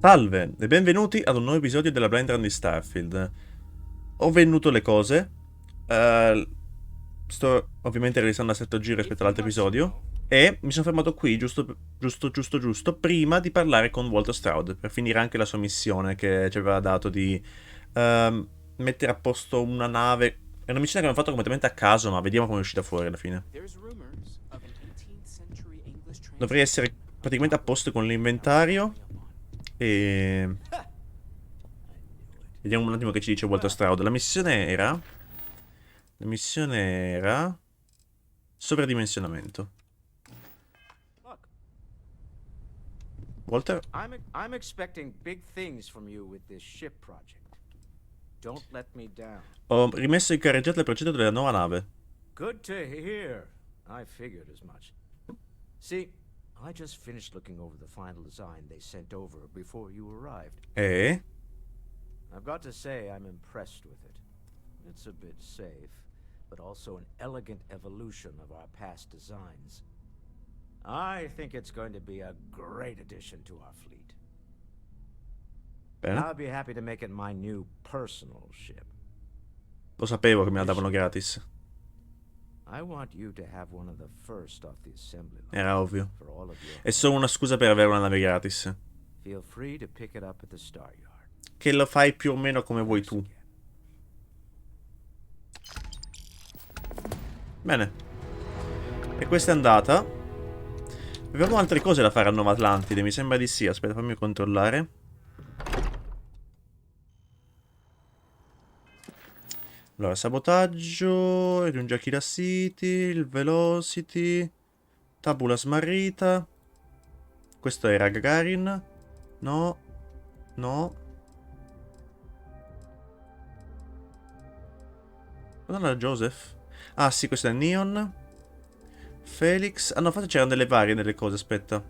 Salve e benvenuti ad un nuovo episodio della Blind Run di Starfield. Ho venduto le cose. Sto ovviamente realizzando un assetto giro rispetto all'altro episodio. E mi sono fermato qui giusto prima di parlare con Walter Stroud per finire anche la sua missione che ci aveva dato di mettere a posto una nave. È una missione che abbiamo fatto completamente a caso, ma vediamo come è uscita fuori alla fine. Dovrei essere praticamente a posto con l'inventario. E vediamo un attimo che ci dice Walter Stroud. La missione era sovradimensionamento. Walter? I'm expecting big things from you with this ship project. Don't let me down. Ho rimesso in carreggiata il progetto della nuova nave. Good to hear. I figured as much. See, I just finished looking over the final design they sent over before you arrived. E? I've got to say I'm impressed with it. It's a bit safe, but also an elegant evolution of our past designs. I think it's going to be a great addition to our fleet. Bene. I'll be happy to make it my new personal ship. Lo sapevo che me la davano gratis. I want you to have one of the first off the assembly line. Era ovvio. For all of you. È solo una scusa per avere una nave gratis. Feel free to pick it up at the Star Yard. Che lo fai più o meno come vuoi tu. Bene. E questa è andata. Abbiamo altre cose da fare a Nuova Atlantide, mi sembra di sì. Aspetta, fammi controllare. Allora, sabotaggio, raggiungi la City, il Velocity, tabula smarrita. Questo era Gagarin. No. No. Cosa era Joseph? Ah sì, questo è Neon. Felix. Ah no, infatti c'erano delle varie delle cose, aspetta.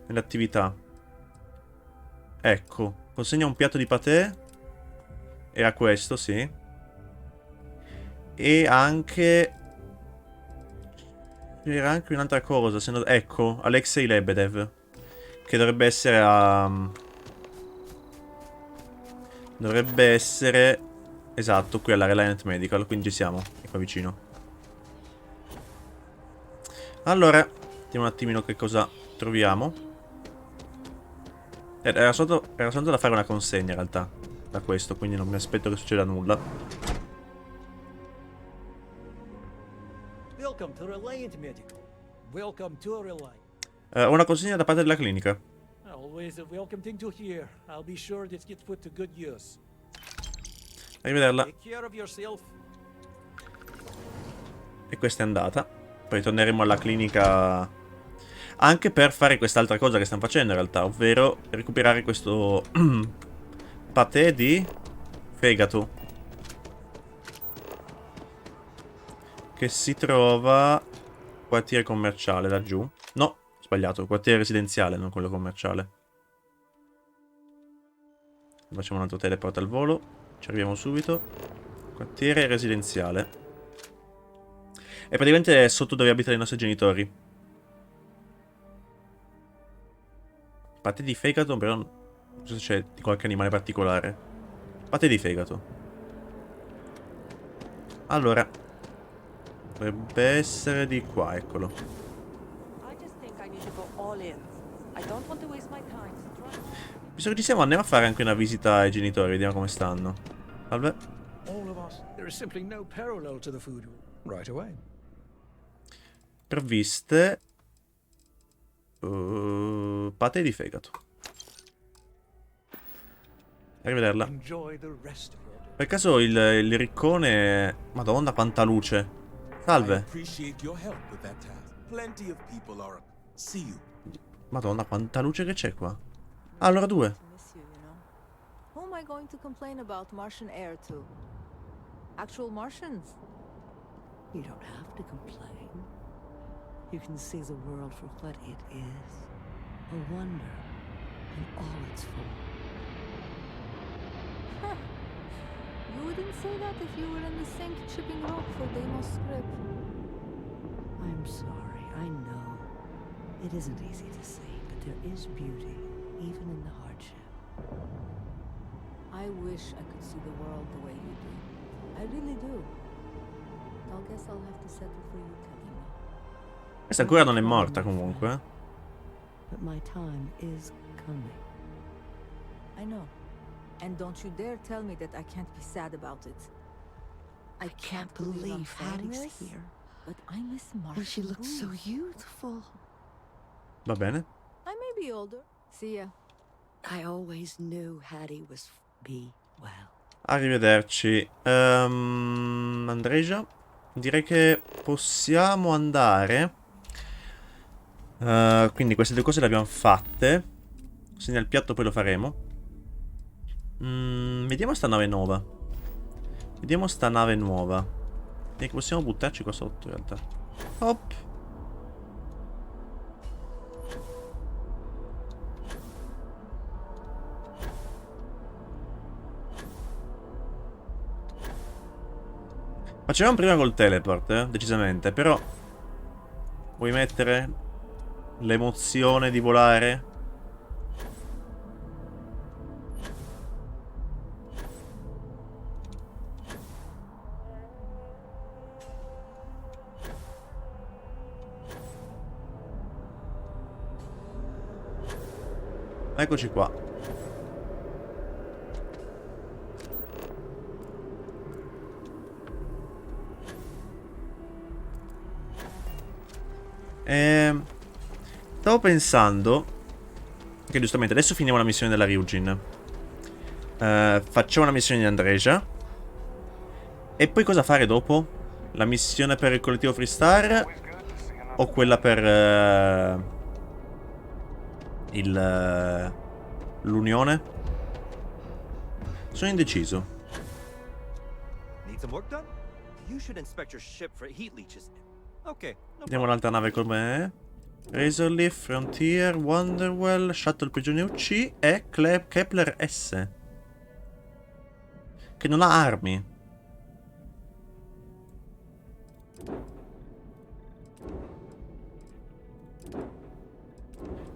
Nelle attività. Ecco. Consegna un piatto di patè. Era questo, sì. E anche... c'era anche un'altra cosa, se no... Ecco, Alexei Lebedev. Che dovrebbe essere a... dovrebbe essere... esatto, qui alla Reliant Medical, quindi ci siamo. È qua vicino. Allora, vediamo un attimino che cosa troviamo. Era soltanto da fare una consegna in realtà. Da questo, quindi non mi aspetto che succeda nulla. Welcome to Reliant Medical. Welcome to Reliant. Una consegna da parte della clinica. Always a welcome thing to hear. I'll be sure this gets put to good use. Arrivederla. Take care of yourself. E questa è andata. Poi torneremo alla clinica anche per fare quest'altra cosa che stiamo facendo in realtà, ovvero recuperare questo patè di fegato che si trova quartiere commerciale laggiù. No, sbagliato, quartiere residenziale, non quello commerciale. Facciamo un altro teleport al volo, ci arriviamo subito. Quartiere residenziale. È praticamente sotto dove abitano i nostri genitori. Patè di fegato, però non so se c'è di qualche animale particolare. Patè di fegato. Allora, dovrebbe essere di qua, eccolo. Visto che ci siamo, andiamo a fare anche una visita ai genitori, vediamo come stanno. Salve. All of us. There is simply no parallel to the food. Right away. Provviste. Patè di fegato. Arrivederla. Enjoy the rest of your day. Per caso il riccone... Madonna quanta luce. Salve. Madonna quanta luce che c'è qua. Ah, allora due. Who am I going to complain about Martian air to? Actual Martians? You don't have to complain. You can see the world for what it is. A wonder in all its form. You wouldn't say that if you were in the sink chipping rock for Deimos script. I'm sorry, I know. It isn't easy to see, but there is beauty, even in the hardship. I wish I could see the world the way you do. I really do. I guess I'll have to settle for you telling me. Questa ancora non è morta comunque. But my time is coming. I know. And don't you dare tell me that I can't be sad about it. I can't believe Hattie's this, here. but I miss Marshall. And she looks so youthful. Va bene. I may be older. See ya. I always knew Hattie was be well. Arrivederci. Andreja? Direi che possiamo andare. Quindi queste due cose le abbiamo fatte. Segna il piatto, poi lo faremo. Vediamo sta nave nuova. Vediamo sta nave nuova. E che possiamo buttarci qua sotto in realtà. Hop. Facevamo prima col teleport, decisamente, però vuoi mettere l'emozione di volare? Eccoci qua. Stavo pensando che giustamente adesso finiamo la missione della Ryujin. Facciamo la missione di Andreja. E poi cosa fare dopo? La missione per il collettivo Freestar o quella per l'Unione? Sono indeciso. Need some work done? You should inspect your ship for heat leeches. Okay. No Vediamo un'altra nave com'è. Razorleaf, Frontier, Wonderwell, Shuttle Prigioniero C e Kepler S. Che non ha armi.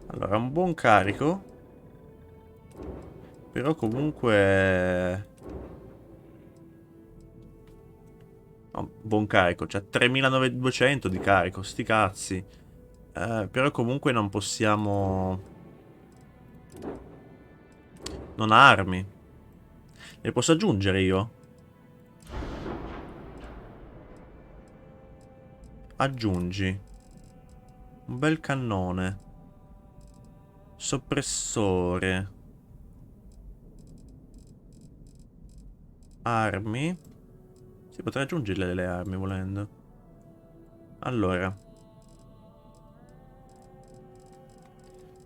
Allora, un buon carico. Però comunque... No, buon carico, cioè 3200 di carico, sti cazzi. Però comunque non possiamo... Non ha armi. Le posso aggiungere io? Aggiungi. Un bel cannone. Soppressore. Armi. Si potrà aggiungerle le armi volendo. Allora.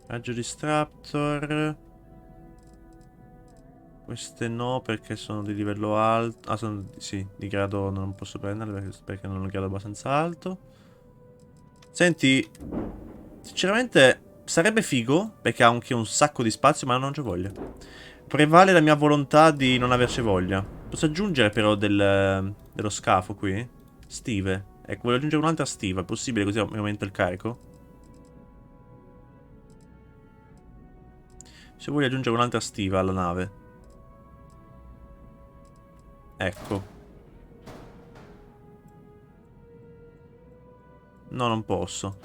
Raggio Distraptor. Queste no perché sono di livello alto. Ah, sono sì, di grado non posso prenderle perché non ho un grado abbastanza alto. Senti, sinceramente sarebbe figo perché ha anche un sacco di spazio, ma non c'ho voglia. Prevale la mia volontà di non averci voglia. Posso aggiungere però dello scafo qui? Stive. Ecco, voglio aggiungere un'altra stiva. È possibile così mi aumenta il carico? Se voglio aggiungere un'altra stiva alla nave. Ecco. No, non posso.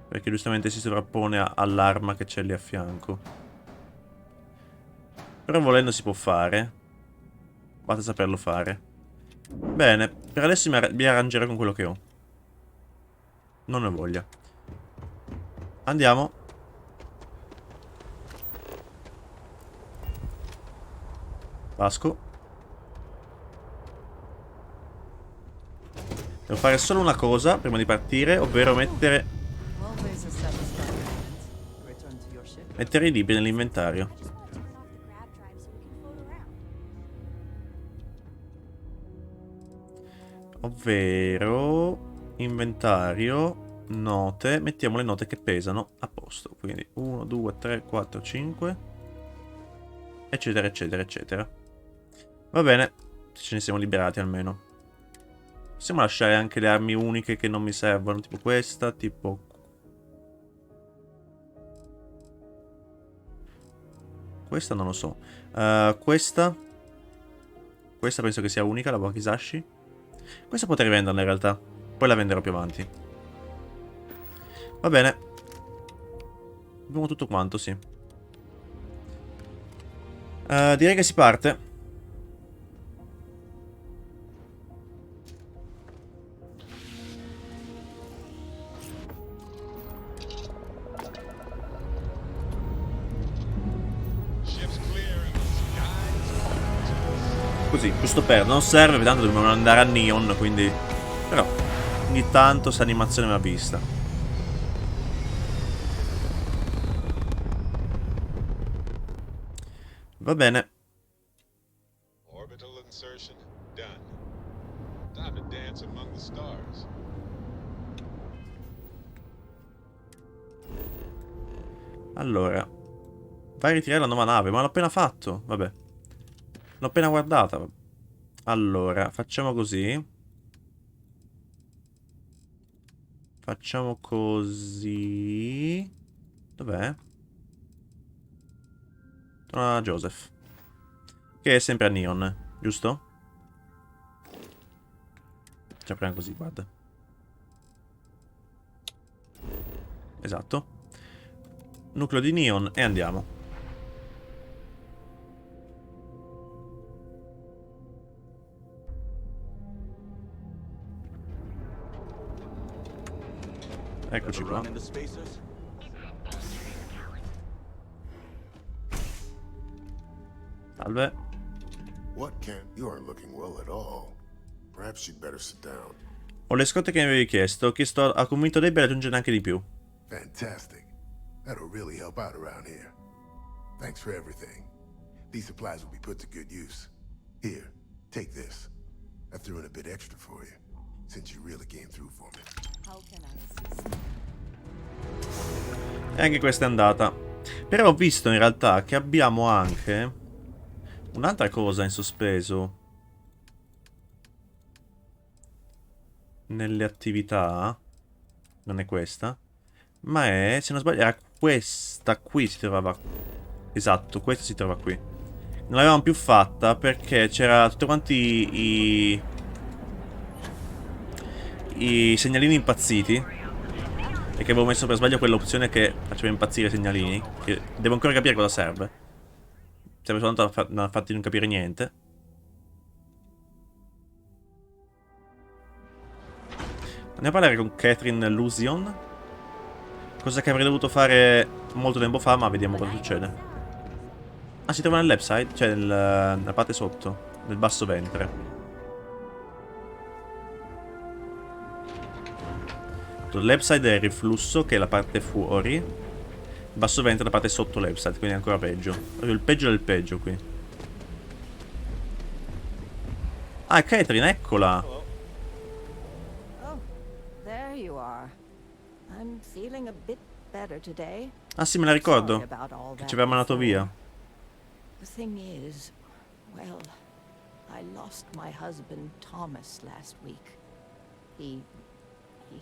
Perché giustamente si sovrappone all'arma che c'è lì a fianco. Però volendo si può fare. Basta saperlo fare. Bene, per adesso mi arrangerò con quello che ho. Non ne ho voglia. Andiamo. Vasco. Devo fare solo una cosa prima di partire, ovvero mettere i libri nell'inventario. Ovvero inventario, note, mettiamo le note che pesano a posto. Quindi 1, 2, 3, 4, 5 eccetera eccetera eccetera. Va bene, ce ne siamo liberati almeno. Possiamo lasciare anche le armi uniche che non mi servono, tipo questa, tipo questa non lo so. Questa penso che sia unica, la Wakizashi. Questa potrei venderla in realtà. Poi la venderò più avanti. Va bene. Abbiamo tutto quanto, sì. Direi che si parte. Così, giusto per, non serve, tanto dobbiamo andare a Neon, quindi... Però, ogni tanto sta animazione mi ha vista. Va bene. Orbital insertion done. Time to dance among the stars. Allora. Vai a ritirare la nuova nave, ma l'ho appena fatto. Vabbè. L'ho appena guardata. Allora, facciamo così. Facciamo così. Dov'è? Torna a Joseph. Che è sempre a Neon, giusto? Ci apriamo così, guarda. Esatto. Nucleo di Neon e andiamo. Eccoci qua. Salve. What can't... You aren't looking well at all. Perhaps you'd better sit down. Ho le scorte che mi avevi chiesto. Ho chiesto a convinto Debbie a aggiungere anche di più. Fantastic. That'll really help out around here. Thanks for everything. These supplies will be put to good use. Here, take this. I threw in a bit extra for you, since you really came through for me. How can I assist? E anche questa è andata. Però ho visto in realtà che abbiamo anche un'altra cosa in sospeso nelle attività. Non è questa, ma è, se non sbaglio, era questa qui si trovava. Esatto, questa si trova qui. Non l'avevamo più fatta perché c'era tutti quanti i segnalini impazziti. E che avevo messo per sbaglio quell'opzione che faceva impazzire i segnalini. Che devo ancora capire cosa serve. Serve soltanto a farti non capire niente. Andiamo a parlare con Catherine Lusion. Cosa che avrei dovuto fare molto tempo fa, ma vediamo cosa succede. Ah, si trova nel left side, cioè nella parte sotto, nel basso ventre. Il left side è il riflusso, che è la parte fuori. Il basso ventre è la parte sotto left side, quindi è ancora peggio. Proprio il peggio del peggio qui. Ah, Catherine, eccola. Oh, there you are. I'm feeling a bit better today. Ah sì, me la ricordo. Che ci aveva mandato via. The thing is, well, I lost my husband Thomas last week. He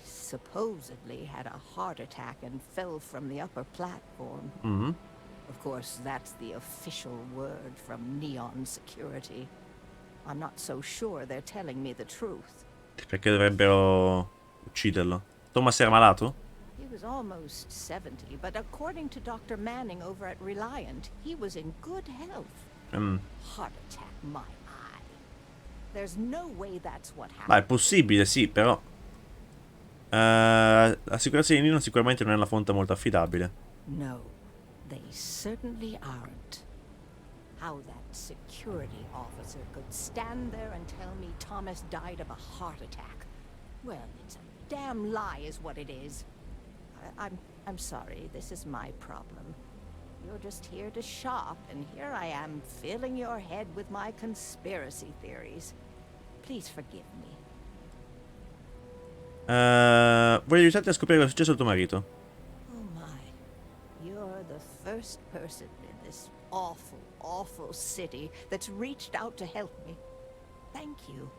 supposedly had a heart attack and fell from the upper platform. Of course, that's the official word from Neon Security. I'm not so sure they're telling me the truth. Perché dovrebbero ucciderlo? Thomas era malato? He was almost 70, but according to Dr. Manning over at Reliant, he was in good health. Heart attack, my eye. There's no way that's what happened. Ma è possibile, sì, però l'assicurazione di Nino sicuramente non è una fonte molto affidabile. No, they certainly aren't. How that security officer could stand there and tell me Thomas died of a heart attack. Well, it's a damn lie is what it is. I'm sorry, this is my problem. You're just here to shop, and here I am filling your head with my conspiracy theories. Please forgive me. Voglio aiutarti a scoprire cosa è successo al tuo marito. Oh my. You're the first person in this awful, awful city that's reached out to help me. Thank you.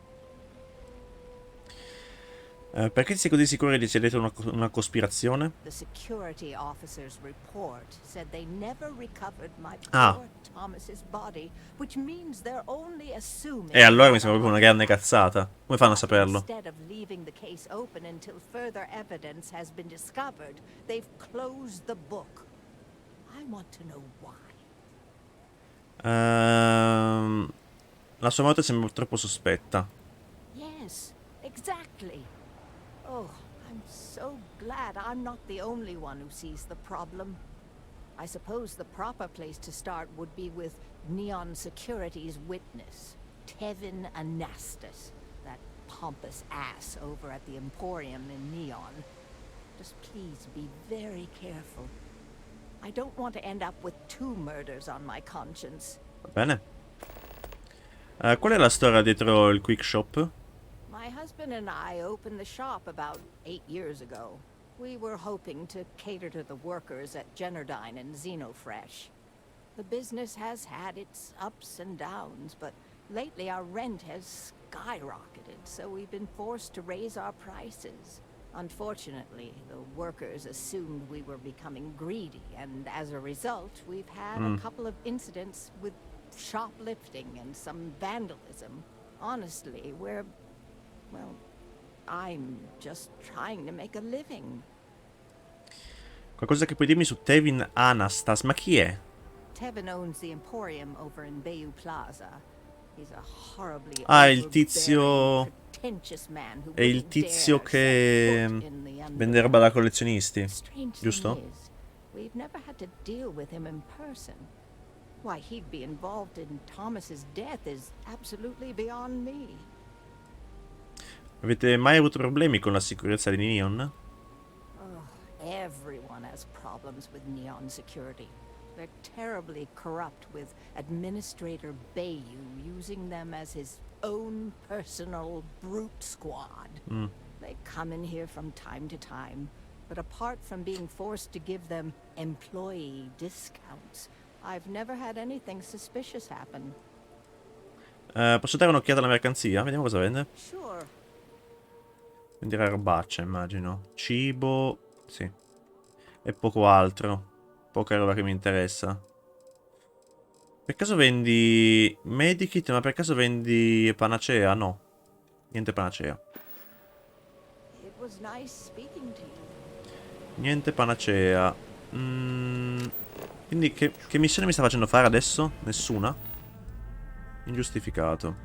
Perché sei così sicuro che sia dietro una cospirazione? The security officer's report said they never recovered my Ah. poor Thomas's body, which means they're only assuming. E allora mi sembra proprio una grande cazzata. Come fanno a saperlo? Instead of leaving the case open until further evidence has been discovered, they've closed the book. I want to know why. La sua morte sembra troppo sospetta. Yes, exactly. Oh, I'm so glad I'm not the only one who sees the problem. I suppose the proper place to start would be with Neon Security's witness, Tevin Anastas, that pompous ass over at the Emporium in Neon. Just please be very careful. I don't want to end up with 2 murders on my conscience. Va bene. Qual è la storia dietro il quick shop? My husband and I opened the shop about 8 years ago. We were hoping to cater to the workers at Generdyne and Xenofresh. The business has had its ups and downs, but lately our rent has skyrocketed, so we've been forced to raise our prices. Unfortunately, the workers assumed we were becoming greedy, and as a result, we've had a couple of incidents with shoplifting and some vandalism. Honestly, well, I'm just trying to make a living. Qualcosa che puoi dirmi su Tevin Anastas? Ma chi è? Tevin owns the Emporium over in Bayou Plaza. He's a horribly Il tizio... pretentious man who È il wouldn't tizio dare che set foot in the vende roba da collezionisti, Strange giusto? thing is, we've never had to deal with him in person. Why he'd be involved in Thomas's death is absolutely beyond me. Avete mai avuto problemi con la sicurezza di Neon? Everyone has problems with Neon Security. They're terribly corrupt with Administrator Bayou using them as his own personal brute squad. They come in here from time to time, but apart from being forced to give them employee discounts, I've never had anything suspicious happen. Posso dare un'occhiata alla mercanzia? Vediamo cosa vende. Sure. Venderà robaccia, immagino. Cibo, sì. E poco altro. Poca roba che mi interessa. Per caso vendi medikit? Ma per caso vendi panacea? No. Niente panacea. It was nice speaking to you. Niente panacea. Quindi che missione mi sta facendo fare adesso? Nessuna? Ingiustificato.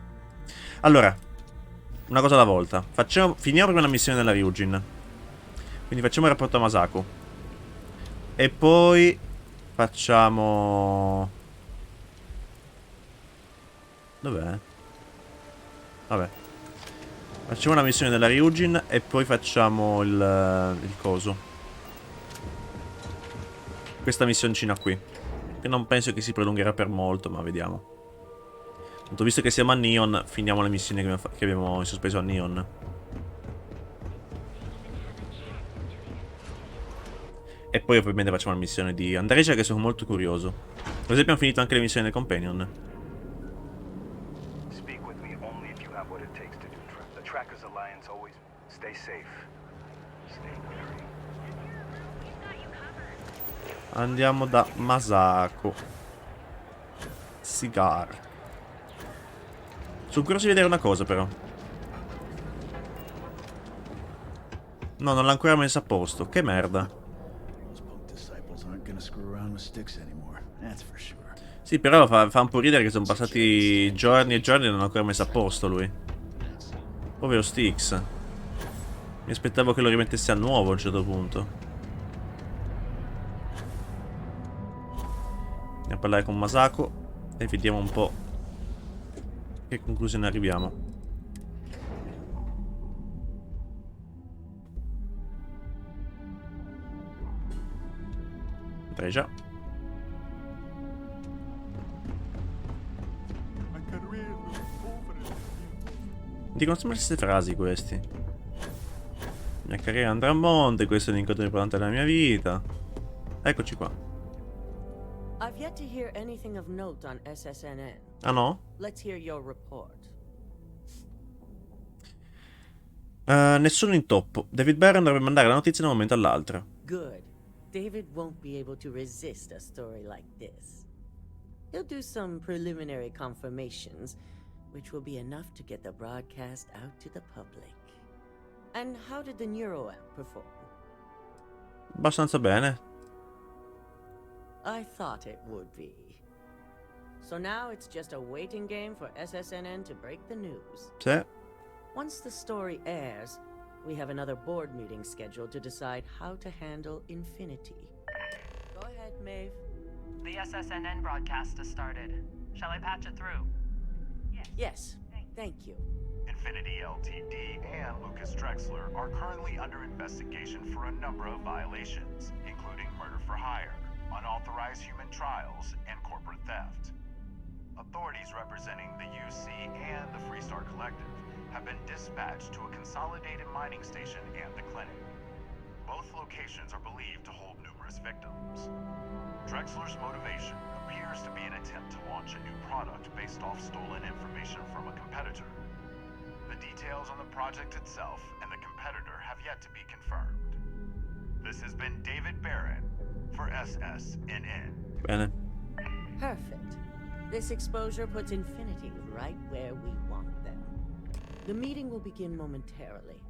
Allora, una cosa alla volta. Finiamo prima la missione della Ryujin. Quindi facciamo il rapporto a Masako. E poi facciamo... Dov'è? Vabbè. Facciamo una missione della Ryujin e poi facciamo il coso. Questa missioncina qui. Che non penso che si prolungherà per molto, ma vediamo. Tanto visto che siamo a Neon, finiamo le missioni che abbiamo in sospeso a Neon. E poi ovviamente facciamo la missione di Andreja, che sono molto curioso. Così abbiamo finito anche le missioni del Companion. Speak with me only if you have what it takes to do the Trackers Alliance always stay safe. Stay wary. Andiamo da Masako. Cigar. Sono curioso di vedere una cosa però. No, non l'ha ancora messa a posto. Che merda. Sì, però fa un po' ridere che sono passati giorni e giorni e non l'ha ancora messo a posto lui. Povero Styx. Mi aspettavo che lo rimettesse a nuovo a un certo punto. Andiamo a parlare con Masako e vediamo un po' che conclusione arriviamo. Già. Dicono sempre le stesse frasi questi. La mia carriera andrà a monte, questo è l'incontro importante della mia vita. Eccoci qua. I've yet to hear anything of note on SSNN. Ah no? Let's hear your report. Nessuno intoppo. David Barron dovrebbe mandare la notizia da un momento all'altro. Good. David won't be able to resist a story like this. He'll do some preliminary confirmations, which will be enough to get the broadcast out to the public. And how did the NeuroAmp perform? Abbastanza bene. I thought it would be. So now it's just a waiting game for SSNN to break the news. Sì. Once the story airs, we have another board meeting scheduled to decide how to handle Infinity. Go ahead, Maeve. The SSNN broadcast has started. Shall I patch it through? Yes, thank you. Infinity Ltd. and Lucas Drexler are currently under investigation for a number of violations, including murder for hire, unauthorized human trials, and corporate theft. Authorities representing the UC and the Freestar Collective have been dispatched to a consolidated mining station and the clinic. Both locations are believed to hold numerous victims. Drexler's motivation appears to be an attempt to launch a new product based off stolen information from a competitor. The details on the project itself and the competitor have yet to be confirmed. This has been David Barron for SSNN. Bene. Perfect. This exposure puts Infinity right where we want them. The meeting will begin momentarily,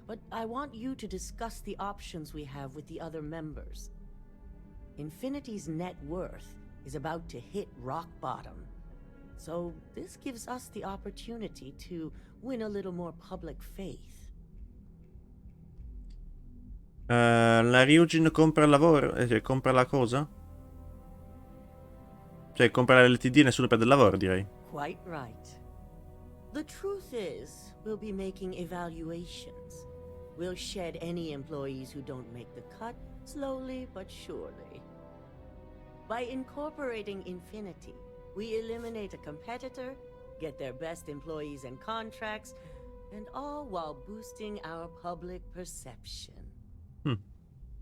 but I want you to discuss the options we have with the other members. Infinity's net worth is about to hit rock bottom, so this gives us the opportunity to win a little more public faith. La Ryujin compra il lavoro? Compra la cosa? Cioè, compra l'LTD e nessuno perde il lavoro, direi. Quite right. The truth is, we'll be making evaluations. We'll shed any employees who don't make the cut, slowly but surely. By incorporating Infinity, we eliminate a competitor, get their best employees and contracts, and all while boosting our public perception.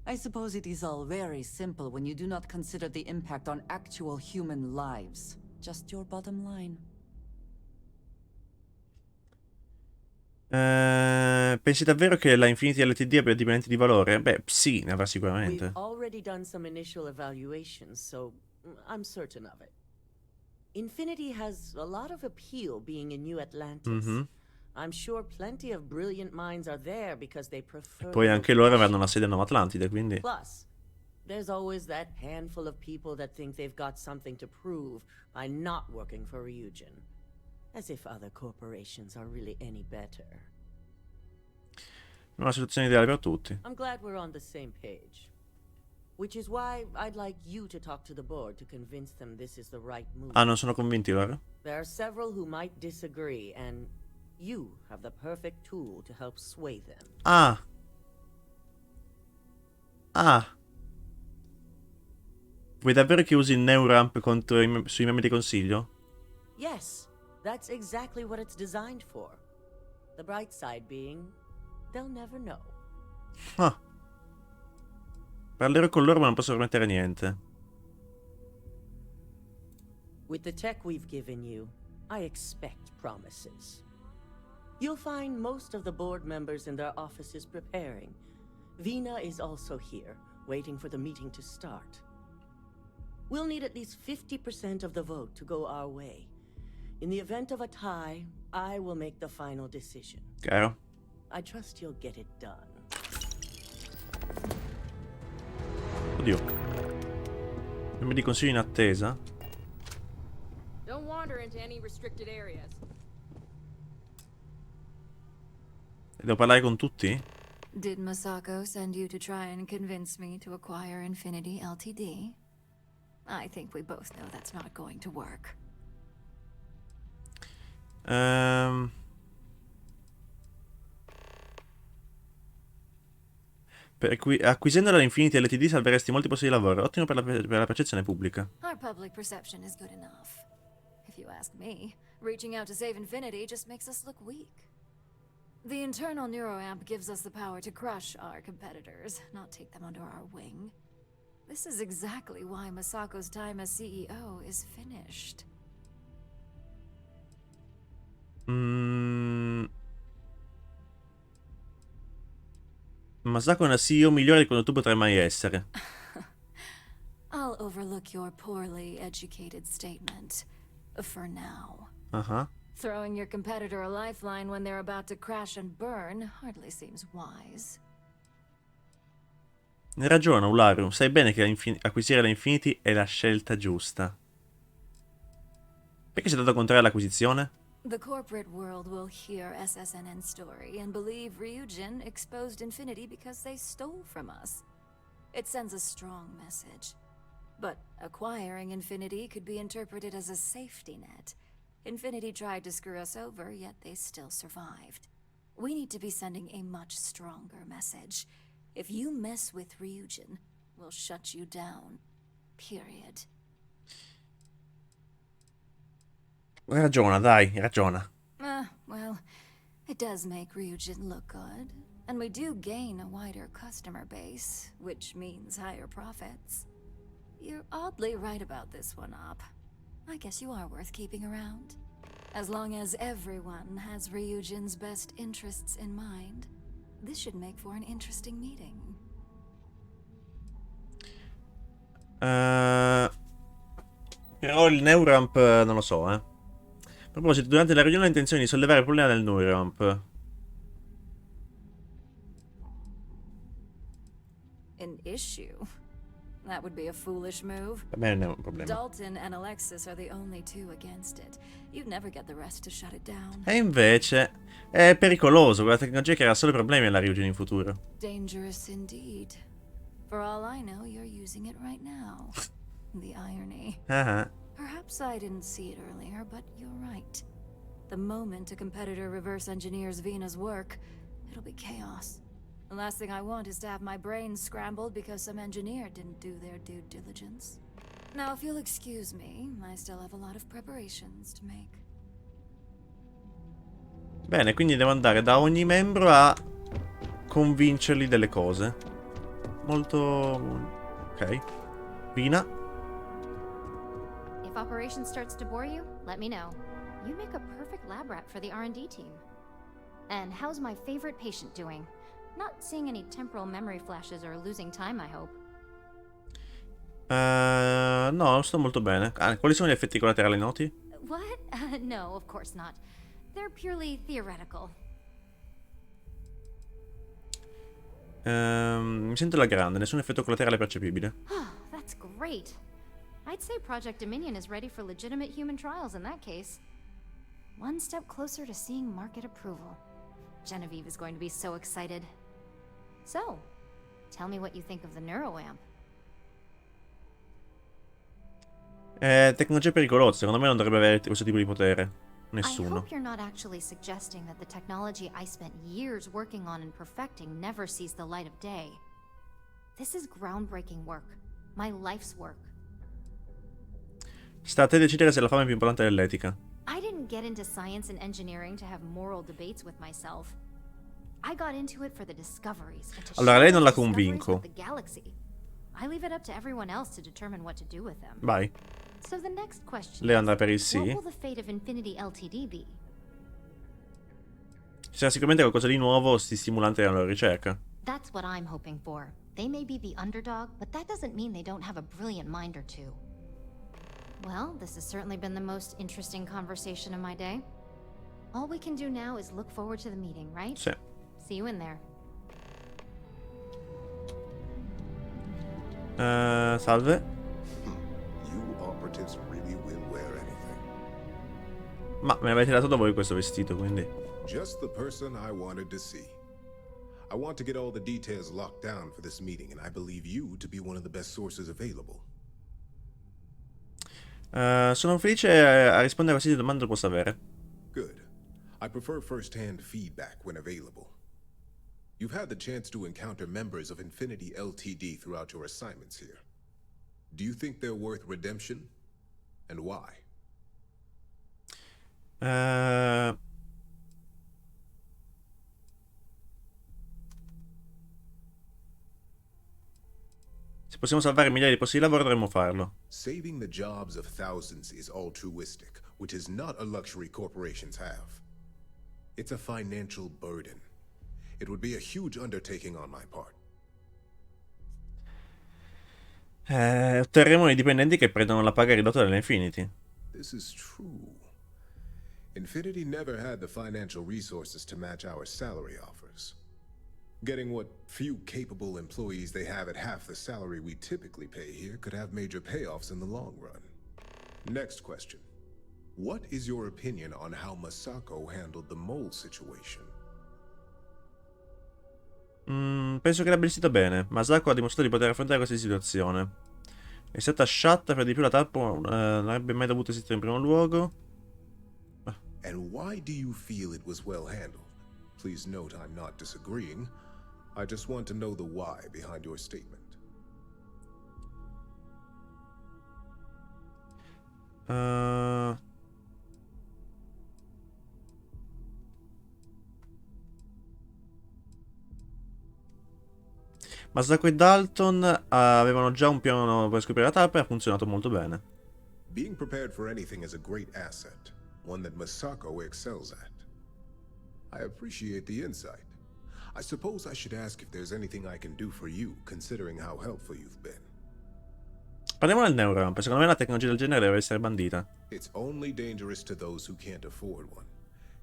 I suppose it is all very simple when you do not consider the impact on actual human lives. Just your bottom line. Pensi davvero che la Infinity LTD abbia dipendenti di valore? Beh, sì, ne avrà We've sicuramente. already done some initial evaluations, so I'm certain of it. Infinity has a lot of appeal being in New Atlantis. I'm sure plenty of brilliant minds are there because they prefer. Poi anche loro avranno una sede a Nuova Atlantide, quindi. Plus, there's always that handful of people that think they've got something to prove by not working for Ryujin. As if other corporations are really any better. Una situazione ideale per tutti. I'm glad we're on the same page. Which is why I'd like you to talk to the board to convince them this is the right move. Ah, non sono convinti loro? There are several who might disagree, and you have the perfect tool to help sway them. Ah. Vuoi davvero che usi il NeuroAmp contro sui membri di consiglio? Yes, that's exactly what it's designed for. The bright side being, they'll never know. Ah. Parlerò con loro ma non posso promettere niente. With the tech we've given you, I expect promises. You'll find most of the board members in their offices preparing. Vina is also here, waiting for the meeting to start. We'll need at least 50% of the vote to go our way. In the event of a tie, I will make the final decision. Chiaro. I trust you'll get it done. Oddio. Membri di consiglio in attesa. Don't wander into any restricted areas. Devo parlare con tutti? Did Masako send you to try and convince me to acquire Infinity Ltd? I think we both know that's not going to work. Acquisendo la Infinity LTD salveresti molti posti di lavoro. Ottimo per la percezione pubblica. Our public perception is good enough. If you ask me, reaching out to save Infinity just makes us look weak. The internal NeuroAmp gives us the power to crush our competitors, not take them under our wing. This is exactly why Masako's time as CEO is finished. Masako è una CEO migliore di quanto tu potrai mai essere. I'll overlook your poorly educated statement. For now. Throwing your competitor a lifeline when they're about to crash and burn hardly seems wise. Hai ragione, Ularu. Sai bene che acquisire la Infinity è la scelta giusta. Perché sei andato a contrarre l'acquisizione? The corporate world will hear SSNN's story and believe Ryujin exposed Infinity because they stole from us. It sends a strong message. But acquiring Infinity could be interpreted as a safety net. Infinity tried to screw us over, yet they still survived. We need to be sending a much stronger message. If you mess with Ryujin, we'll shut you down. Period. Ragiona, dai, ragiona. Well, it does make Ryujin look good. And we do gain a wider customer base, which means higher profits. You're oddly right about this one, Op. I guess you are worth keeping around. As long as everyone has Ryujin's best interests in mind, this should make for an interesting meeting. Però il Neuramp non lo so, A proposito, durante la riunione ho intenzione di sollevare il problema del Neuramp. An issue? That would be a foolish move. Per me non è un problema. Dalton and Alexis are the only two against it. You'd never get the rest to shut it down. E invece è pericoloso, quella tecnologia creerà solo problemi alla Ryujin in futuro. Dangerous indeed. For all I know, you're using it right now. The irony. Perhaps I didn't see it earlier, but you're right. The moment a competitor reverse engineers Vena's work, it'll be chaos. The last thing I want is to have my brains scrambled because some engineer didn't do their due diligence. Now, if you'll excuse me, I still have a lot of preparations to make. Bene, quindi devo andare da ogni membro a convincerli delle cose. Molto... ok. Vina. If operations starts to bore you, let me know. You make a perfect lab rat for the R&D team. And how's my favorite patient doing? Not seeing any temporal memory flashes or losing time, I hope. No, sto molto bene. Quali sono gli effetti collaterali noti? What? No, of course not. They're purely theoretical. Mi sento la grande, nessun effetto collaterale percepibile. That's great. I'd say Project Dominion is ready for legitimate human trials in that case. One step closer to seeing market approval. Genevieve is going to be so excited. So, tell me what you think of the NeuroAmp. Tecnologia pericolosa, secondo me non dovrebbe avere questo tipo di potere. I Nessuno. hope you're not actually suggesting that the technology I spent years working on and perfecting never sees the light of day. This is groundbreaking work. My life's work. Sta a te decidere se la fama è più importante dell'etica. I didn't get into science and engineering to have moral debates with myself. I got into it for the discoveries and to Allora, share lei non la those discoveries convinco. with the galaxy. I leave it up to everyone else to determine what to do with them. Vai. So the next question Lei is, andrà per il sì. what will the fate of Infinity Ltd be? Ci sarà sicuramente qualcosa di nuovo, stimolante nella loro ricerca. That's what I'm hoping for. They may be the underdog, but that doesn't mean they don't have a brilliant mind or two. Well, this has certainly been the most interesting conversation of my day. All we can do now is look forward to the meeting, right? Sì. See you in there. Salve. You operatives really will wear anything. Ma me l'avete dato da voi questo vestito, quindi. Just the person I wanted to see. I want to get all the details locked down for this meeting, and I believe you to be one of the best sources available. Sono felice a rispondere a qualsiasi domanda possa avere. Good. I prefer first-hand feedback when available. You've had the chance to encounter members of Infinity Ltd throughout your assignments here. Do you think they're worth redemption? And why? Se possiamo salvare migliaia di posti di lavoro dovremmo farlo. Saving the jobs of thousands is altruistic, which is not a luxury corporations have. It's a financial burden. It would be a huge undertaking on my part. Otterremo i dipendenti che prendono la paga ridotta della Infinity. This is true. Infinity never had the financial resources to match our salary offers. Getting what few capable employees they have at half the salary we typically pay here could have major payoffs in the long run. Next question. What is your opinion on how Masako handled the mole situation? Penso che l'abbia gestita bene. Masako ha dimostrato di poter affrontare questa situazione. È stata sciatta, per di più la tappa non avrebbe mai dovuto esistere in primo luogo. And why do you feel it was well handled? Please note I'm not disagreeing. I just want to know the why behind your statement. Masako e Dalton avevano già un piano per scoprire la tappa e ha funzionato molto bene. Being prepared for anything is a great asset, one that Masako excels at. I appreciate the insight. I suppose I should ask if there's anything I can do for you, considering how helpful you've been. Parliamo del neuroramp. Secondo me la tecnologia del genere deve essere bandita. It's only dangerous to those who can't afford one.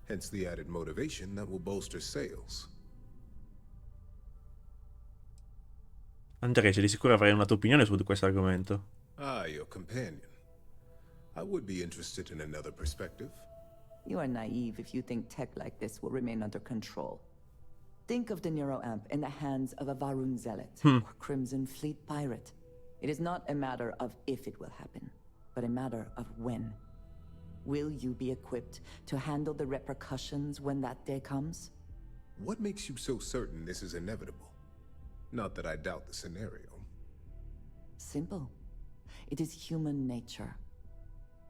Hence the added motivation that will bolster sales. Andrea, di sicuro avrai una tua opinione su questo argomento. Ah, your companion. I would be interested in another perspective. You are naive if you think tech like this will remain under control. Think of the neuroamp in the hands of a Varun zealot or Crimson Fleet pirate. It is not a matter of if it will happen, but a matter of when. Will you be equipped to handle the repercussions when that day comes? What makes you so certain this is inevitable? Not that I doubt the scenario. Simple. It is human nature.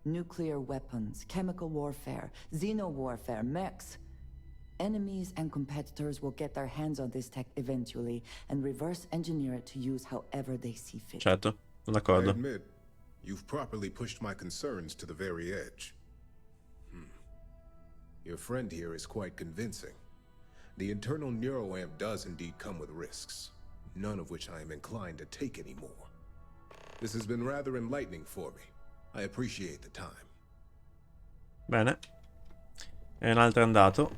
Nuclear weapons, chemical warfare, xeno-warfare, mechs. Enemies and competitors will get their hands on this tech eventually and reverse engineer it to use however they see fit. Certo, sono I d'accordo. admit, you've properly pushed my concerns to the very edge. Your friend here is quite convincing. The internal neuroamp does indeed come with risks, none of which I am inclined to take anymore. This has been rather enlightening for me. I appreciate the time. Bene. E un altro è andato.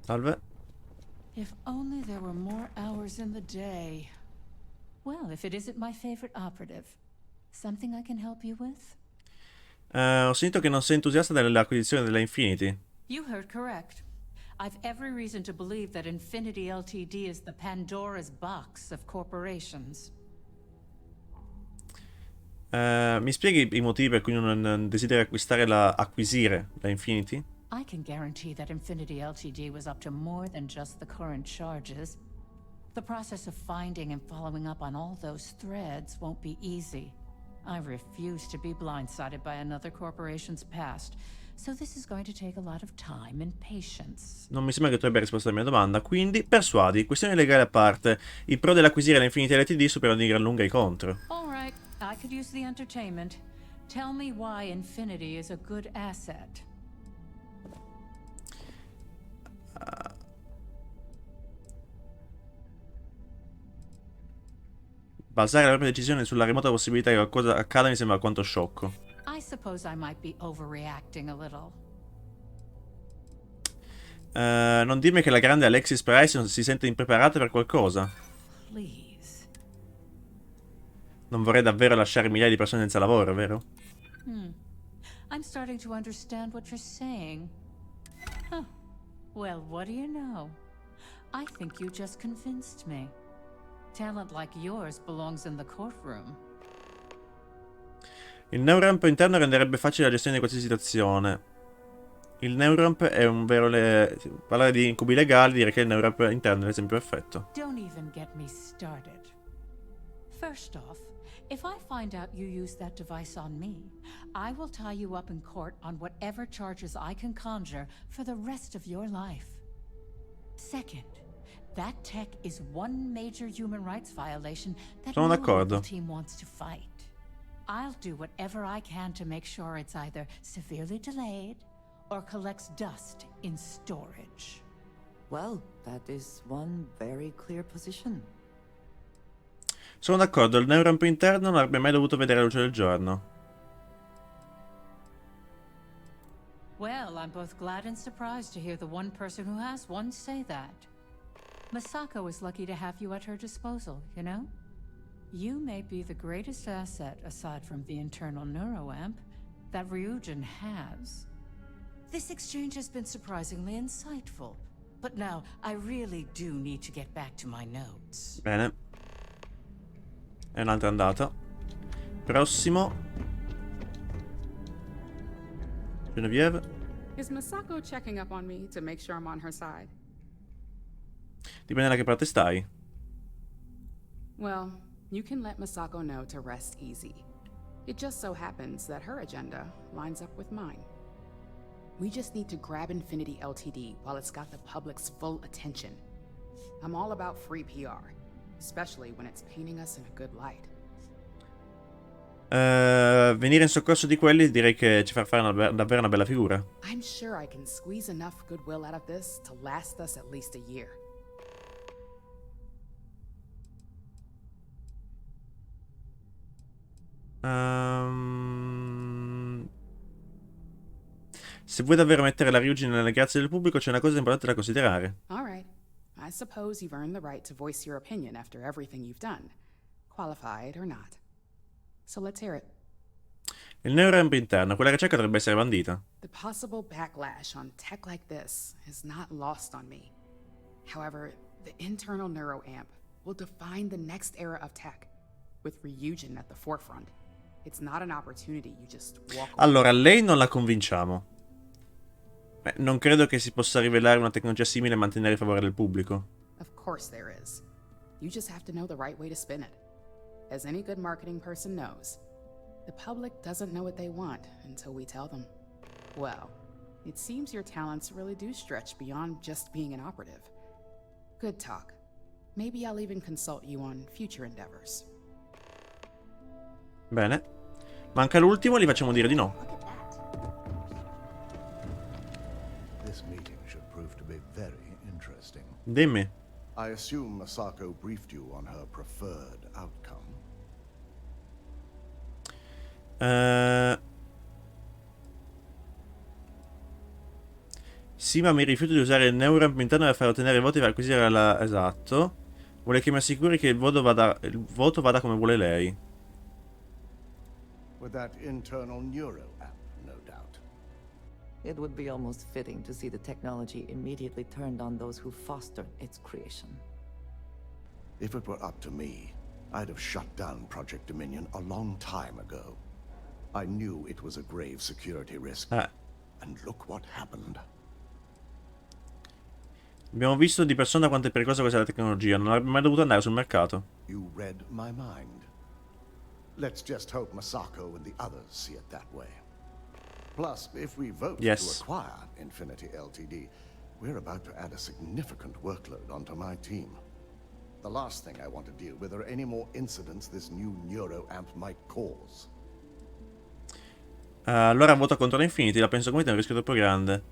Salve. If only there were more hours in the day. Well, if it isn't my favorite operative. Something I can help you with? Ho sentito che non sei entusiasta dell'acquisizione della Infinity. You heard correct. I've every reason to believe that Infinity Ltd is the Pandora's box of corporations. Mi spieghi i motivi per cui non desideri acquisire la Infinity? I can guarantee that Infinity Ltd was up to more than just the current charges. The process of finding and following up on all those threads won't be easy. I refuse to be blindsided by another corporation's past, so this is going to take a lot of time and patience. Non mi sembra che tu abbia risposto alla mia domanda, quindi persuadi. Questione legale a parte. I pro dell'acquisire la Infinity Ltd superano di gran lunga i contro. All right, I could use the entertainment. Tell me why Infinity is a good asset. Basare la propria decisione sulla remota possibilità che qualcosa accada mi sembra alquanto sciocco. I suppose I might be overreacting a little. Non dirmi che la grande Alexis Price non si sente impreparata per qualcosa. Please. Non vorrei davvero lasciare migliaia di persone senza lavoro, vero? I'm starting to understand what you're saying. Huh. Well, what do you know? I think you just convinced me. Talent like yours belongs in the courtroom. Il neuramp interno renderebbe facile la gestione di qualsiasi situazione. Il neuramp è un vero... Parlare di incubi legali, dire che il neuramp interno è l'esempio perfetto. Don't even get me started. First off, if I find out you used that device on me, I will tie you up in court on whatever charges I can conjure for the rest of your life. Second, that tech is one major human rights violation that no legal team wants to fight. I'll do whatever I can to make sure it's either severely delayed or collects dust in storage. Well, that is one very clear position. Sono d'accordo, il neuramp interno non avrebbe mai dovuto vedere la luce del giorno. Well, I'm both glad and surprised to hear the one person who has one say that. Masako is lucky to have you at her disposal, you know? You may be the greatest asset, aside from the internal neuroamp, that Ryujin has. This exchange has been surprisingly insightful. But now, I really do need to get back to my notes. Bene. È un'altra andata. Prossimo. Genevieve. Is Masako checking up on me to make sure I'm on her side? Dipende da che parte stai. Well, you can let Masako know to rest easy. It just so happens that her agenda lines up with mine. We just need to grab Infinity Ltd while it's got the public's full attention. I'm all about free PR, especially when it's painting us in a good light. Venire in soccorso di quelli direi che ci fa fare davvero una bella figura. I'm sure I can squeeze enough goodwill out of this to last us at least a year. Se vuoi davvero mettere la Ryujin nelle grazie del pubblico, c'è una cosa importante da considerare. All right. I suppose you've earned the right to voice your opinion after everything you've done, qualified or not. So let's hear it. Il neuramp interno, quella ricerca dovrebbe essere bandita. The possible backlash on tech like this is not lost on me. However, the internal neuroamp will define the next era of tech, with Ryujin at the forefront. It's not an opportunity you just walk away. Allora, lei non la convinciamo. Non credo che si possa rivelare una tecnologia simile e mantenere il favore del pubblico. Of course there is. You just have to know the right way to spin it. As any good marketing person knows, the public doesn't know what they want until we tell them. Well, it seems your talents really do stretch beyond just being an operative. Good talk. Maybe I'll even consult you on future endeavors. Bene. Manca l'ultimo, gli facciamo dire di no. This meeting should prove to be very interesting. Dimmi. I assume Masako briefed you on her preferred outcome. Sì, ma mi rifiuto di usare il neuramp interno per far ottenere voti per acquisire la... Esatto. Vuole che mi assicuri che il voto vada come vuole lei. With that internal neuroamp, no doubt. It would be almost fitting to see the technology immediately turned on those who fostered its creation. If it were up to me, I'd have shut down Project Dominion a long time ago. I knew it was a grave security risk. And look what happened. Abbiamo visto di persona quanto è pericolosa questa tecnologia. Non avrebbe mai dovuto andare sul mercato. You read my mind. Let's just hope Masako and the others see it that way. Plus, if we vote to acquire Infinity Ltd, we're about to add a significant workload onto my team. The last thing I want to deal with are any more incidents this new neuroamp might cause. Allora voto contro l'Infinity, la penso come te, è un rischio troppo grande.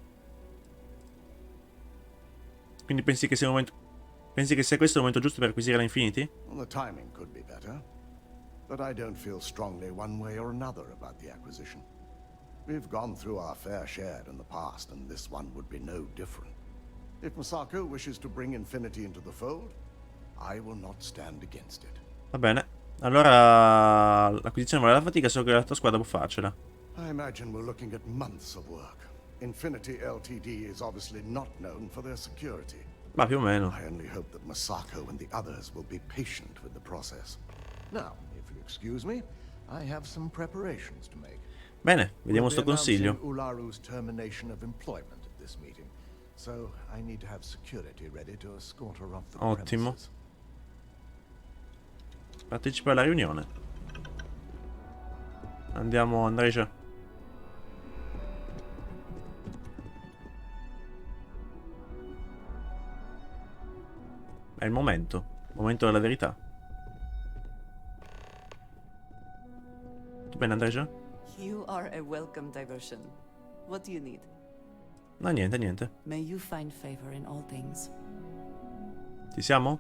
Quindi pensi che sia questo il momento giusto per acquisire la Infinity? Well, the timing could be better. But I don't feel strongly one way or another about the acquisition. We've gone through our fair share in the past, and this one would be no different. If Masako wishes to bring Infinity into the fold, I will not stand against it. Va bene. Allora l'acquisizione vale la fatica, solo che la tua squadra può farcela. I imagine we're looking at months of work. Infinity Ltd is obviously not known for their security. Ma più o meno. I only hope that Masako and the others will be patient with the process. Now, if you excuse me, I have some preparations to make. Bene, vediamo sto consiglio. Ularu's termination of employment at this meeting, so I need to have security ready to escort her off the Ottimo. premises. Partecipa alla riunione. Andiamo, Andrea. È il momento della verità. Tutto bene, Andrea? You are a welcome diversion. What do you need? No, niente, niente. May you find favor in all things. Ci siamo?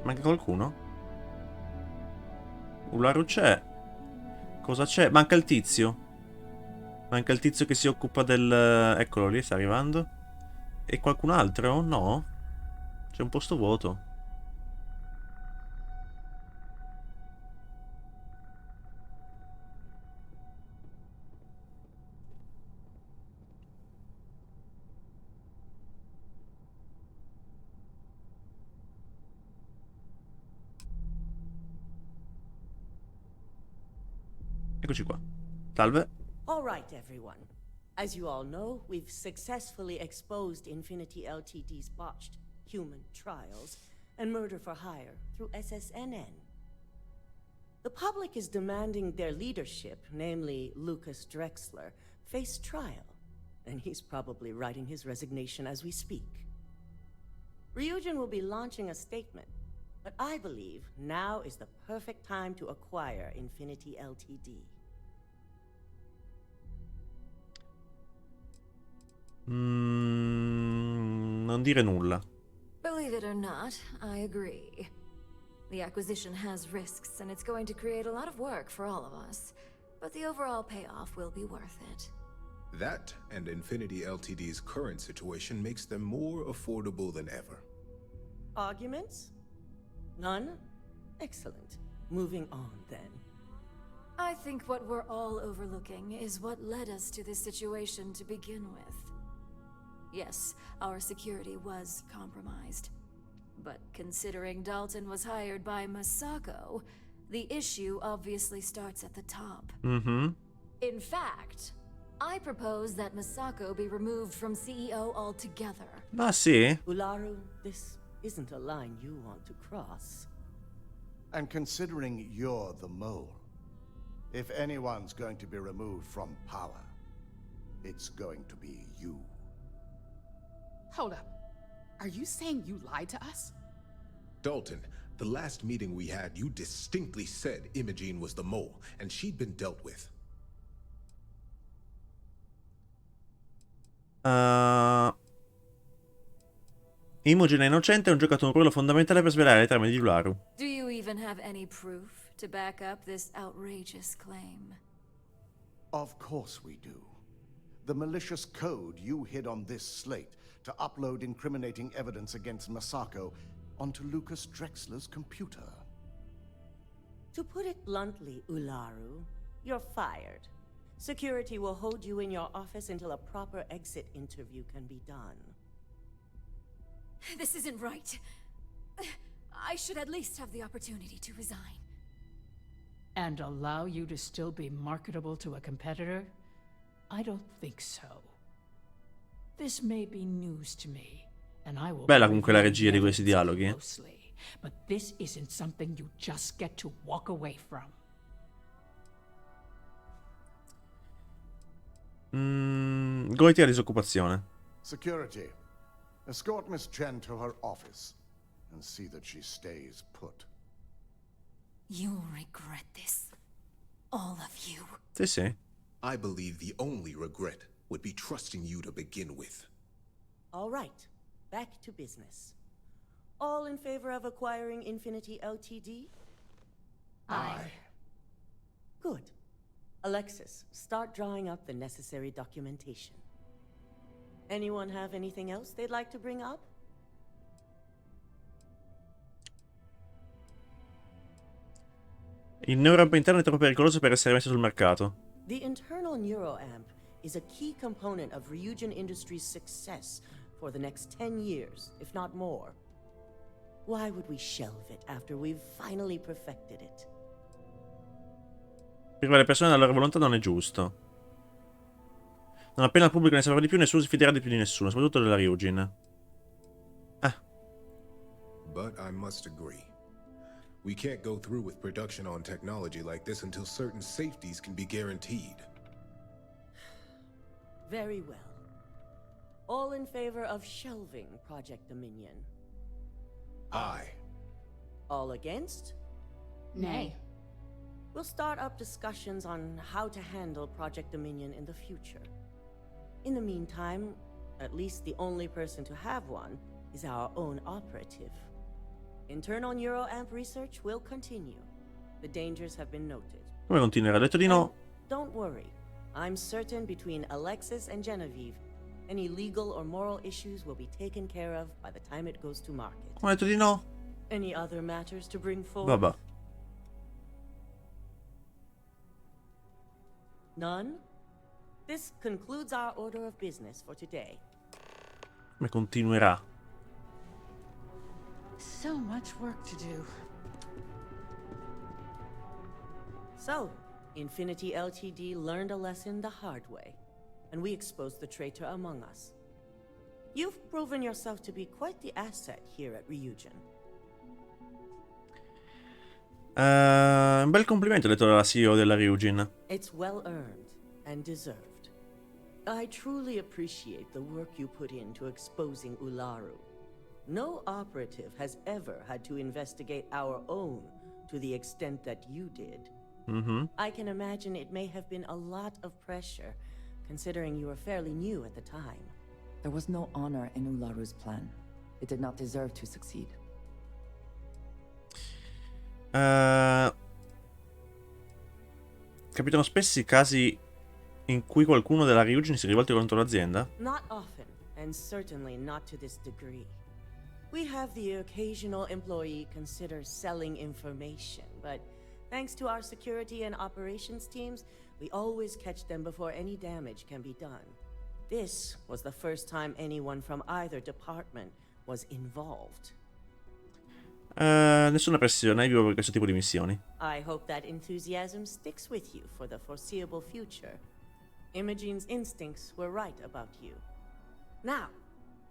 Manca qualcuno? Ularu c'è. Cosa c'è? Manca il tizio. Manca il tizio che si occupa del... Eccolo lì, sta arrivando. E qualcun altro? No? C'è un posto vuoto. Eccoci qua. Salve. All right, everyone. As you all know, we've successfully exposed Infinity Ltd's botched human trials and murder for hire through SSNN. The public is demanding their leadership, namely Lucas Drexler, face trial, and he's probably writing his resignation as we speak. Ryujin will be launching a statement, but I believe now is the perfect time to acquire Infinity Ltd. Non dire nulla. Believe it or not, I agree. The acquisition has risks, and it's going to create a lot of work for all of us. But the overall payoff will be worth it. That and Infinity Ltd's current situation makes them more affordable than ever. Arguments? None? Excellent. Moving on, then. I think what we're all overlooking is what led us to this situation to begin with. Yes, our security was compromised. But considering Dalton was hired by Masako, the issue obviously starts at the top. Mm-hmm. In fact, I propose that Masako be removed from CEO altogether. Ah, sì? Ularu, this isn't a line you want to cross. And considering you're the mole, if anyone's going to be removed from power, it's going to be you. Hold up. Are you saying you lied to us? Dalton, the last meeting we had, you distinctly said Imogene was the mole, and she'd been dealt with. Imogen è innocente e ha giocato un ruolo fondamentale per svelare le trame di Ularu. Do you even have any proof to back up this outrageous claim? Of course we do. The malicious code you hid on this slate to upload incriminating evidence against Masako onto Lucas Drexler's computer. To put it bluntly, Ularu, you're fired. Security will hold you in your office until a proper exit interview can be done. This isn't right. I should at least have the opportunity to resign. And allow you to still be marketable to a competitor? I don't think so. This may be news to me, and I will. Bella comunque la regia di questi dialoghi. Closely, but this isn't something you just get to walk away from. Goiti a disoccupazione. Security, escort Miss Chen to her office and see that she stays put. You'll regret this. All of you. Sì, sì. I believe the only regret would be trusting you to begin with. All right, back to business. All in favor of acquiring Infinity Ltd? Aye. Good. Alexis, start drawing up the necessary documentation. Anyone have anything else they'd like to bring up? Il neuroamp interno è troppo pericoloso per essere messo sul mercato. The internal neuroamp is a key component of Ryujin Industries' success for the next 10 years, if not more. Why would we shelve it after we've finally perfected it? Privare le persone della loro volontà non è giusto. Non appena il pubblico ne saprà di più, nessuno si fiderà di più di nessuno, soprattutto della Ryujin. But I must agree. We can't go through with production on technology like this until certain safeties can be guaranteed. Very well. All in favor of shelving Project Dominion? Aye. All against? Nay. we'll start up discussions on how to handle Project Dominion in the future. In the meantime, at least the only person to have one is our own operative. Internal neuroamp research will continue. The dangers have been noted. Come continuerà? Ha detto di no. Don't worry. I'm certain between Alexis and Genevieve, any legal or moral issues will be taken care of by the time it goes to market. Ha detto di no. Any other matters to bring forward? Vabbè. None? This concludes our order of business for today. Come continuerà? So much work to do. So, Infinity Ltd. learned a lesson the hard way, and we exposed the traitor among us. You've proven yourself to be quite the asset here at Ryujin. Un bel complimento detto dalla CEO della Ryujin. It's well earned and deserved. I truly appreciate the work you put into exposing Ularu. No operative has ever had to investigate our own to the extent that you did. I can imagine it may have been a lot of pressure, considering you were fairly new at the time. There was no honor in Ularu's plan. It did not deserve to succeed. Capitano spesso casi in cui qualcuno della Ryujin si rivolta contro l'azienda? Not often, and certainly not to this degree. We have the occasional employee consider selling information, but thanks to our security and operations teams, we always catch them before any damage can be done. This was the first time anyone from either department was involved. Nessuna pressione, vivo per questo tipo di missioni. I hope that enthusiasm sticks with you for the foreseeable future. Imogene's instincts were right about you. Now,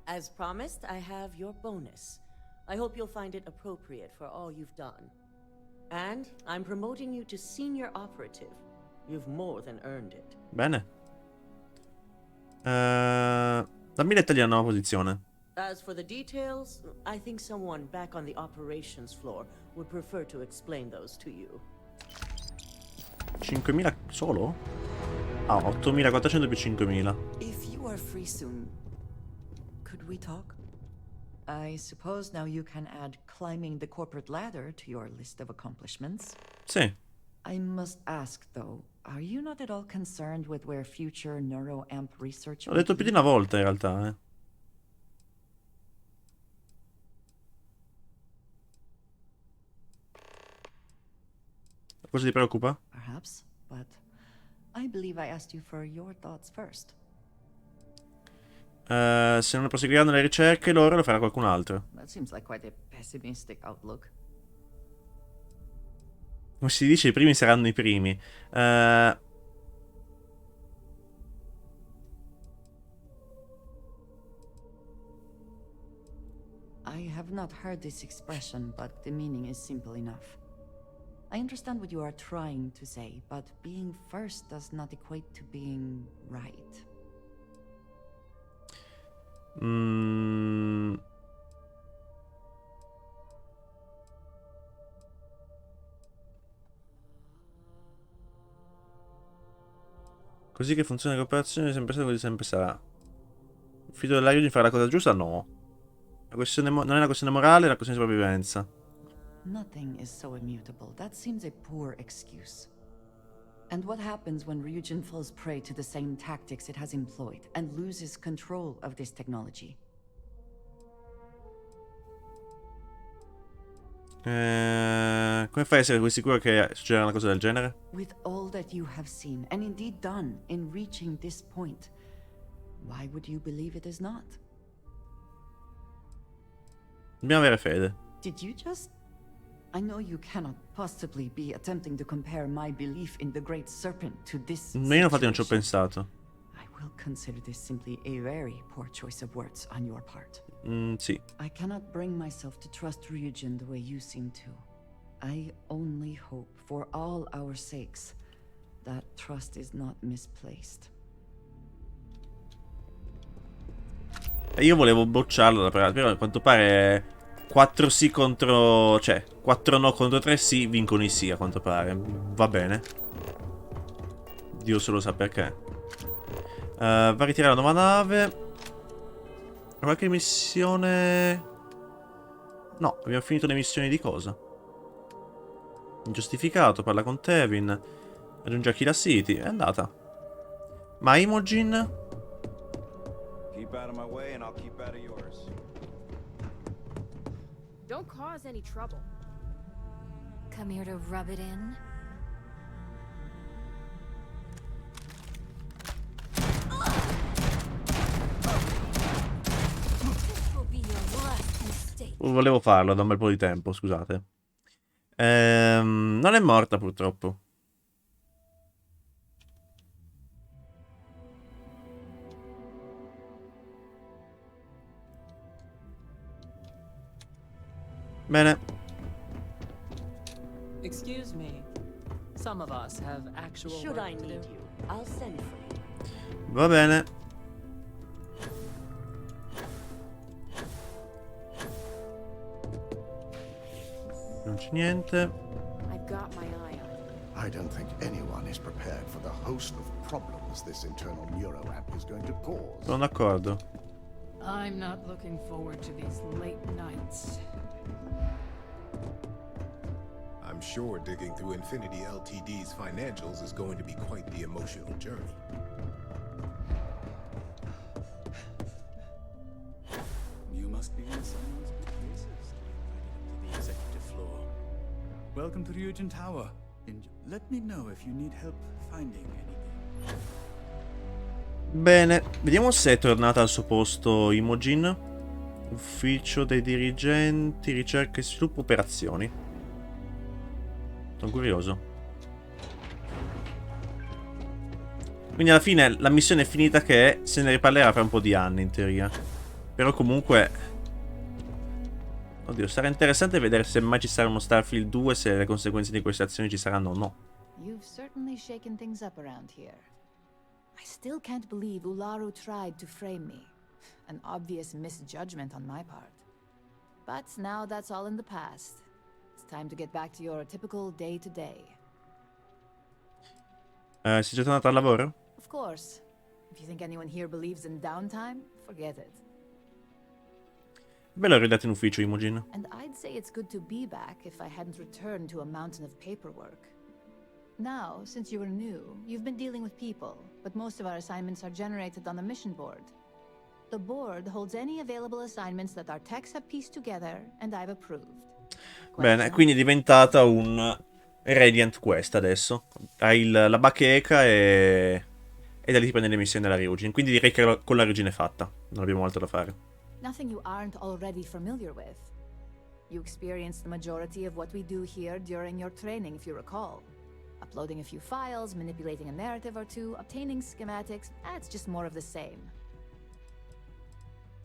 as promised, I have your bonus. I hope you'll find it appropriate for all you've done. And I'm promoting you to senior operative. You've more than earned it. Bene. Dammi dettagli della nuova posizione. As for the details, I think someone back on the operations floor would prefer to explain those to you. 5.000 solo? Ah, 8.400 più 5.000. If you are free soon, could we talk? I suppose now you can add climbing the corporate ladder to your list of accomplishments. Sì. I must ask, though, are you not at all concerned with where future neuroamp research L'ho detto più di una volta, in realtà, eh. Cosa ti preoccupa? Perhaps, but I believe I asked you for your thoughts first. Se non proseguiranno le ricerche, loro lo farà qualcun altro. That seems like quite a pessimistic outlook. Come si dice, i primi saranno i primi. I have not heard this expression, but the meaning is simple enough. I understand what you are trying to say, but being first does not equate to being right. Così che funziona la cooperazione è sempre stato così sempre sarà. Il figlio dell'Ario di fare la cosa giusta? No. La questione non è una questione morale, è una questione di sopravvivenza. Nothing is so immutable. That seems a poor excuse. And what happens when Ryujin falls prey to the same tactics it has employed and loses control of this technology? Come fai a essere così sicuro che succederà una cosa del genere? With all that you have seen, and indeed done, in reaching this point, why would you believe it is not? Dobbiamo avere fede. Did you just... I know you cannot possibly be attempting to compare my belief in the Great Serpent to this Ma io infatti non ci ho pensato. I will consider this simply a very poor choice of words on your part. Sì. I cannot bring myself to trust Ryujin the way you seem to. I only hope, for all our sakes, that trust is not misplaced. Io volevo bocciarlo, però a quanto pare 4 sì contro... cioè, 4 no contro 3 sì, vincono i sì, a quanto pare. Va bene. Dio solo sa perché. Va a ritirare la nuova nave. Qualche missione... No, abbiamo finito le missioni di cosa? Ingiustificato, parla con Tevin. Raggiunge Aquila City, è andata. Ma Imogen? Keep out of my way and I'll keep out of yours. Don't cause any trouble. Come here to rub it in? This will be your last mistake. Volevo farlo da un bel po' di tempo, scusate. Non è morta purtroppo. Bene. Excuse me. Some of us have actual Should work I to need do. you, I'll send for you. Va bene. Non c'è niente. I've got my eye on it. I don't think anyone is prepared for the host of problems this internal neuroamp is going to cause. Sono d'accordo. I'm not looking forward to these late nights. I'm sure digging through Infinity Ltd's financials is going to be quite the emotional journey. You must be in someone's good graces to be invited up to the executive floor. Welcome to Ryujin Tower. And let me know if you need help finding anything. Bene, vediamo se è tornata al suo posto Imogen. Ufficio dei dirigenti, ricerca e sviluppo operazioni. Sono curioso. Quindi alla fine la missione è finita che se ne riparlerà per un po' di anni in teoria. Però comunque... Oddio, sarà interessante vedere se mai ci sarà uno Starfield 2, se le conseguenze di queste azioni ci saranno o no. You've certainly shaken things up around here. I still can't believe Ularu tried to frame me. An obvious misjudgment on my part. But now that's all in the past. It's time to get back to your typical day-to-day. Sei già tornato al lavoro? Of course. If you think anyone here believes in downtime, forget it. Bello arrivare in ufficio, Imogen. And I'd say it's good to be back if I hadn't returned to a mountain of paperwork. Now, since you were new, you've been dealing with people, but most of our assignments are generated on the mission board. The board holds any available assignments that our techs have pieced together and I've approved. Bene, quindi è diventata un Radiant Quest adesso. Hai la bacheca e da lì ti prendi le missioni della Ryujin. Quindi direi che con la Ryujin è fatta. Non abbiamo altro da fare. Nothing you aren't already familiar with. You experienced the majority of what we do here during your training, if you recall. Uploading a few files, manipulating a narrative or two, obtaining schematics, it's just more of the same.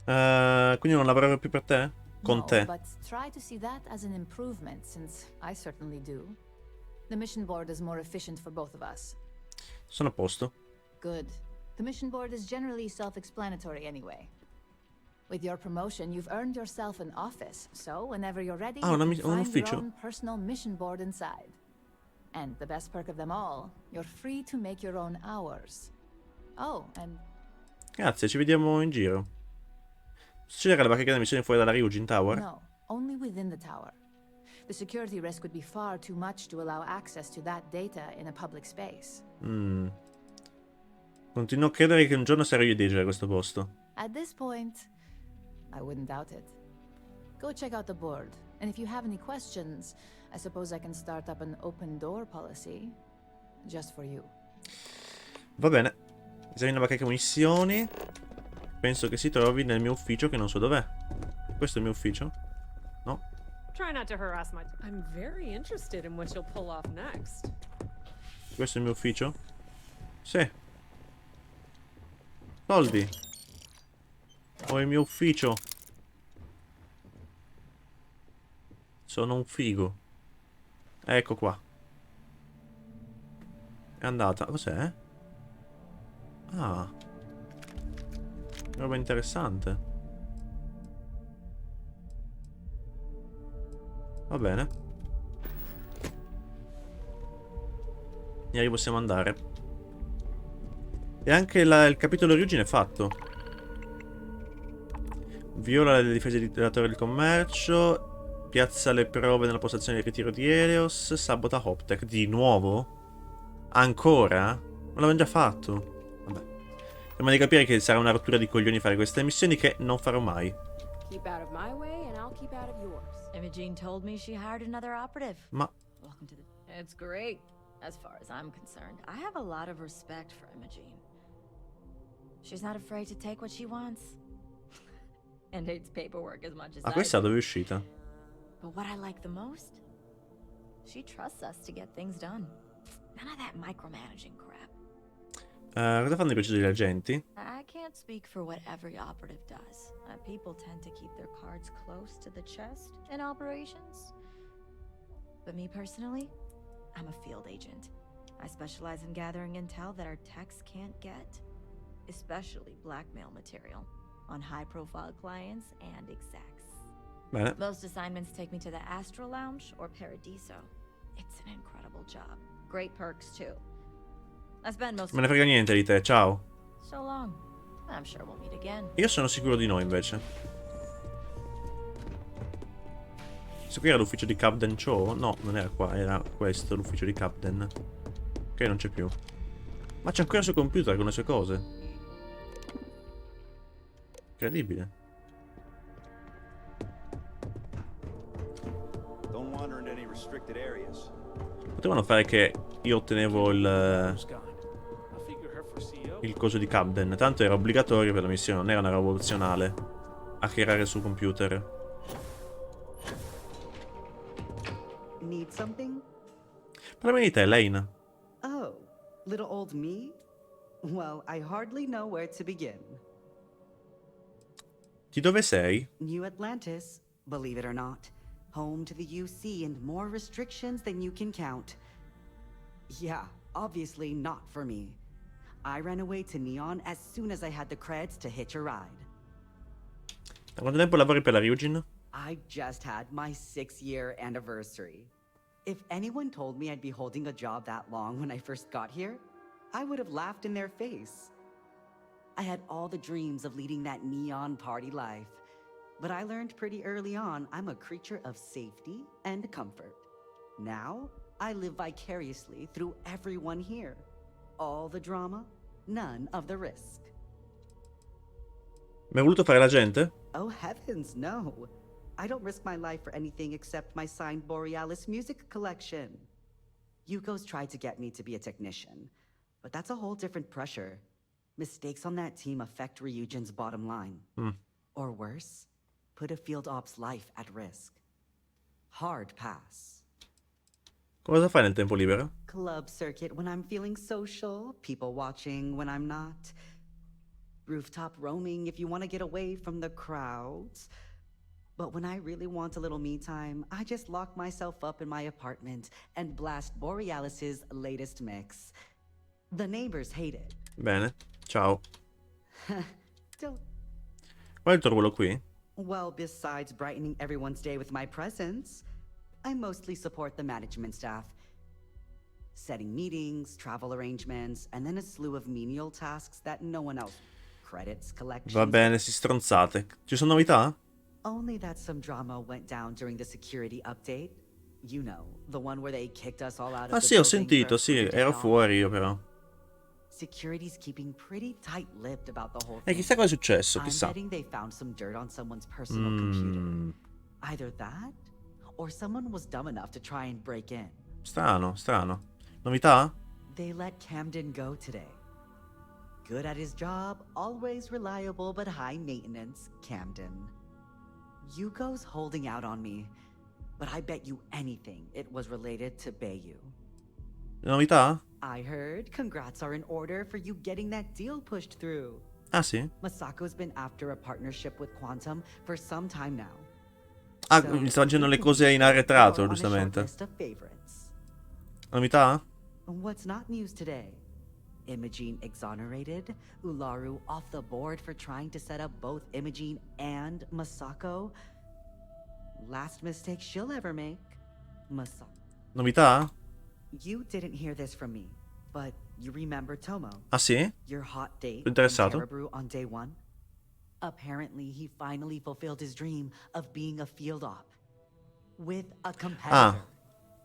Quindi non lavorerò più per te? Con te? But try to see that as an improvement, since I certainly do. The mission board is more efficient for both of us. Sono a posto. Good. The mission board is generally self-explanatory anyway. With your promotion, you've earned yourself an office, so whenever you're ready, you can find your own personal mission board inside. And the best perk of them all, you're free to make your own hours. Oh, and... Grazie, ci vediamo in giro. Succederà la bacheca della missione fuori dalla Ryujin Tower? No, only within the tower. The security risk would be far too much to allow access to that data in a public space. Continuo a credere che un giorno sarò io a dirigere questo posto. At this point, I wouldn't doubt it. Go check out the board, and if you have any questions, I suppose I can start up an open door policy. Just for you. Va bene. Esamina la bacheca munizioni. Penso che si trovi nel mio ufficio, che non so dov'è. Questo è il mio ufficio? No. Try not to harass my... I'm very interested in what you'll pull off next. Questo è il mio ufficio? Sì. Soldi. Ho il mio ufficio. Sono un figo. Ecco qua. È andata. Cos'è? Ah. Roba interessante. Va bene. Direi possiamo andare. E anche il capitolo origine è fatto. Viola le difese della torre del commercio. Piazza le prove nella postazione di ritiro di Helios. Sabota Hoptech. Di nuovo? Ancora? Ma l'avevamo già fatto. Vabbè. Prima di capire che sarà una rottura di coglioni fare queste missioni che non farò mai. Keep out of my way and I'll keep out of yours. Imogene told me she hired another operative. Ma Welcome to the... It's great, as far as I'm concerned. I have a lot of respect for Imogene. She's not afraid to take what she wants. And hates paperwork as much as I do. questa dove è uscita? But what I like the most? She trusts us to get things done. None of that micromanaging crap. Cosa fanno i precisi degli agenti? I can't speak for what every operative does. People tend to keep their cards close to the chest in operations. But me personally, I'm a field agent. I specialize in gathering intel that our techs can't get, especially blackmail material on high-profile clients and execs. Bene. Most assignments take me to the Astral Lounge or Paradiso. It's an incredible job. Great perks too. I spend most Me ne frega niente di te, ciao. So long. I'm sure we'll meet again. Io sono sicuro di no, invece. Questo qui era l'ufficio di Captain Cho? No, non era qua, era questo l'ufficio di Captain. Ok, non c'è più. Ma c'è ancora il suo computer con le sue cose. Incredibile. Don't wander into any restricted areas. Potevano fare che io ottenevo il coso di Captain. Tanto era obbligatorio per la missione, non era una roba opzionale. Hackerare il suo computer. Need something? Parlami di te, Lane. Oh, little old me? Well, I hardly know where to begin. Di dove sei? New Atlantis, believe it or not. Home to the UC and more restrictions than you can count. Yeah, obviously not for me. I ran away to Neon as soon as I had the creds to hitch a ride. Da quanto tempo lavori per la Ryujin? I just had my 6-year anniversary. If anyone told me I'd be holding a job that long when I first got here, I would have laughed in their face. I had all the dreams of leading that Neon party life. But I learned pretty early on I'm a creature of safety and comfort. Now, I live vicariously through everyone here. All the drama, none of the risk. Mi hai voluto fare la gente? Oh heavens, no. I don't risk my life for anything except my signed Borealis music collection. Yukos tried to get me to be a technician, but that's a whole different pressure. Mistakes on that team affect Ryujin's bottom line. Or worse, put a field op's life at risk. Hard pass. Cosa fai nel tempo libero? Club circuit when I'm feeling social, people watching when I'm not. Rooftop roaming if you want to get away from the crowds. But when I really want a little me time, I just lock myself up in my apartment and blast Borealis's latest mix. The neighbors hate it. Bene, ciao. Don't. Qual è il tuo ruolo qui? Well, besides brightening everyone's day with my presence, I mostly support the management staff. Setting meetings, travel arrangements, and then a slew of menial tasks that no one else. Credits, collections. Va bene, si stronzate. Ci sono novità? Only that some drama went down during the security update. You know, the one where they kicked us all out of Ah the sì, ho building sentito, for sì, a ero day fuori io però. Security's keeping pretty tight-lipped about the whole E thing. chissà cosa è successo, I'm chissà. betting they found some dirt on someone's personal computer. Either that, or someone was dumb enough to try and break in. Strano, strano. Novità? They let Camden go today. Good at his job, always reliable but high maintenance, Camden. Yuko's holding out on me, but I bet you anything it was related to Bayu. Novità? I heard congrats are in order for you getting that deal pushed through. Ah sì? Masako's been after a partnership with Quantum for some time now. Ah, mi sta facendo le cose in arretrato, giustamente. Novità? What's not news today? Imogene exonerated, Ularu off the board for trying to set up both Imogene and Masako. Last mistake she'll ever make. Novità? You didn't hear this from me, but you remember Tomo? Ah sì? Your hot date Sono interessato. in Terabrew on day 1? Apparently, he finally fulfilled his dream of being a field op with a competitor.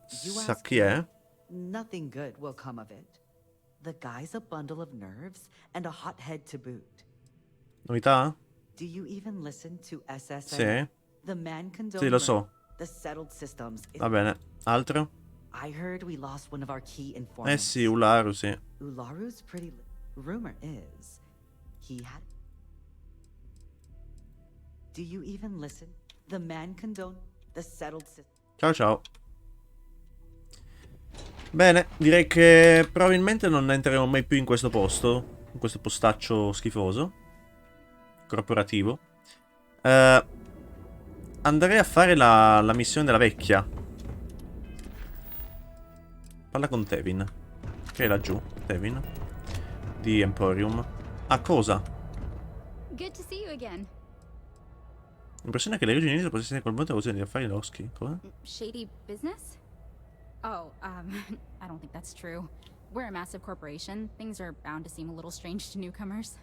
Sa chi è? Nothing good will come of it. The guy's a bundle of nerves and a hothead to boot. Novità? Do you even listen to SSN? Sì. The man Sì, lo so. the settled systems. Va bene. Altro? I heard we lost one of our key informants. Sì, Ularu, sì. Ularu's pretty. Rumor is he had. Do you even listen? The man condone the settled system. Ciao ciao. Bene, direi che probabilmente non entreremo mai più in questo posto, in questo postaccio schifoso, corporativo. Andrei a fare la missione della vecchia. Parla con Tevin, che è laggiù, Tevin, di Emporium. Ah, cosa? Good to see you again. L'impressione è che le regioni inizino a possessere col mondo di affari loschi. Cosa? Shady business? Oh, I don't think that's true. We're a massive corporation. Things are bound to seem a little strange to newcomers.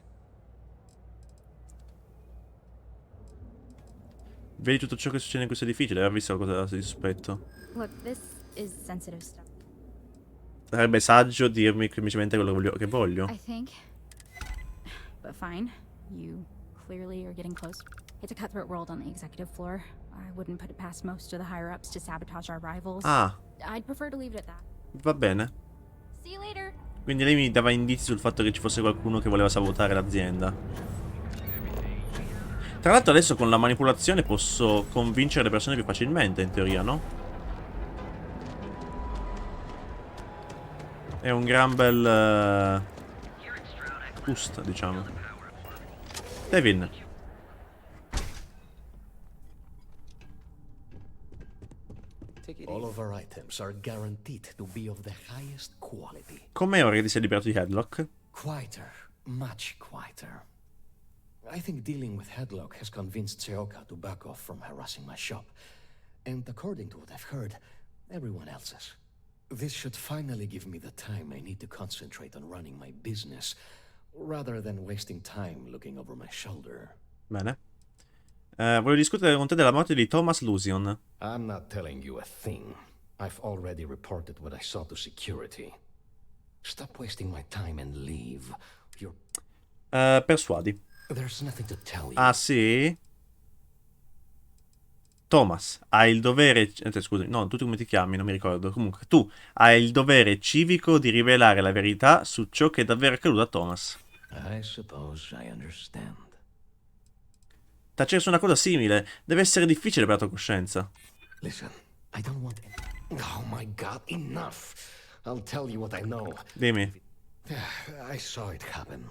Vedi tutto ciò che succede in questo edificio? L'hai visto qualcosa di sospetto? Look, this is sensitive stuff. Sarebbe saggio dirmi semplicemente quello che voglio. I think. But fine. You clearly are getting close. It's a cutthroat world on the executive floor. I wouldn't put it past most of the higher-ups to sabotage our rivals. Ah. I'd prefer to leave it at that. Va bene. See you later. Quindi lei mi dava indizi sul fatto che ci fosse qualcuno che voleva sabotare l'azienda. Tra l'altro adesso con la manipolazione posso convincere le persone più facilmente, in teoria, no? È un gran bel boost, diciamo. Devin. All of our items are guaranteed to be of the highest quality. Com'è ora che ti sei liberato di Headlock? Quieter, much quieter. I think dealing with Headlock has convinced Seoka to back off from harassing my shop. And according to what I've heard, everyone else's. This should finally give me the time I need to concentrate on running my business, rather than wasting time looking over my shoulder. Bene. Voglio discutere con te della morte di Thomas Lusion. I'm not telling you a thing. I've already reported what I saw to security. Stop wasting my time and leave. You're... Persuadi. There's nothing to tell you. Ah, sì? Thomas, hai il dovere... scusi, no, tu come ti chiami? Non mi ricordo. Comunque, tu hai il dovere civico di rivelare la verità su ciò che è davvero accaduto a Thomas. I suppose I understand. Tacere su una cosa simile deve essere difficile per la tua coscienza. Listen, I don't want any... Oh my god, enough! I'll tell you what I know. Dimmi. I saw it happen.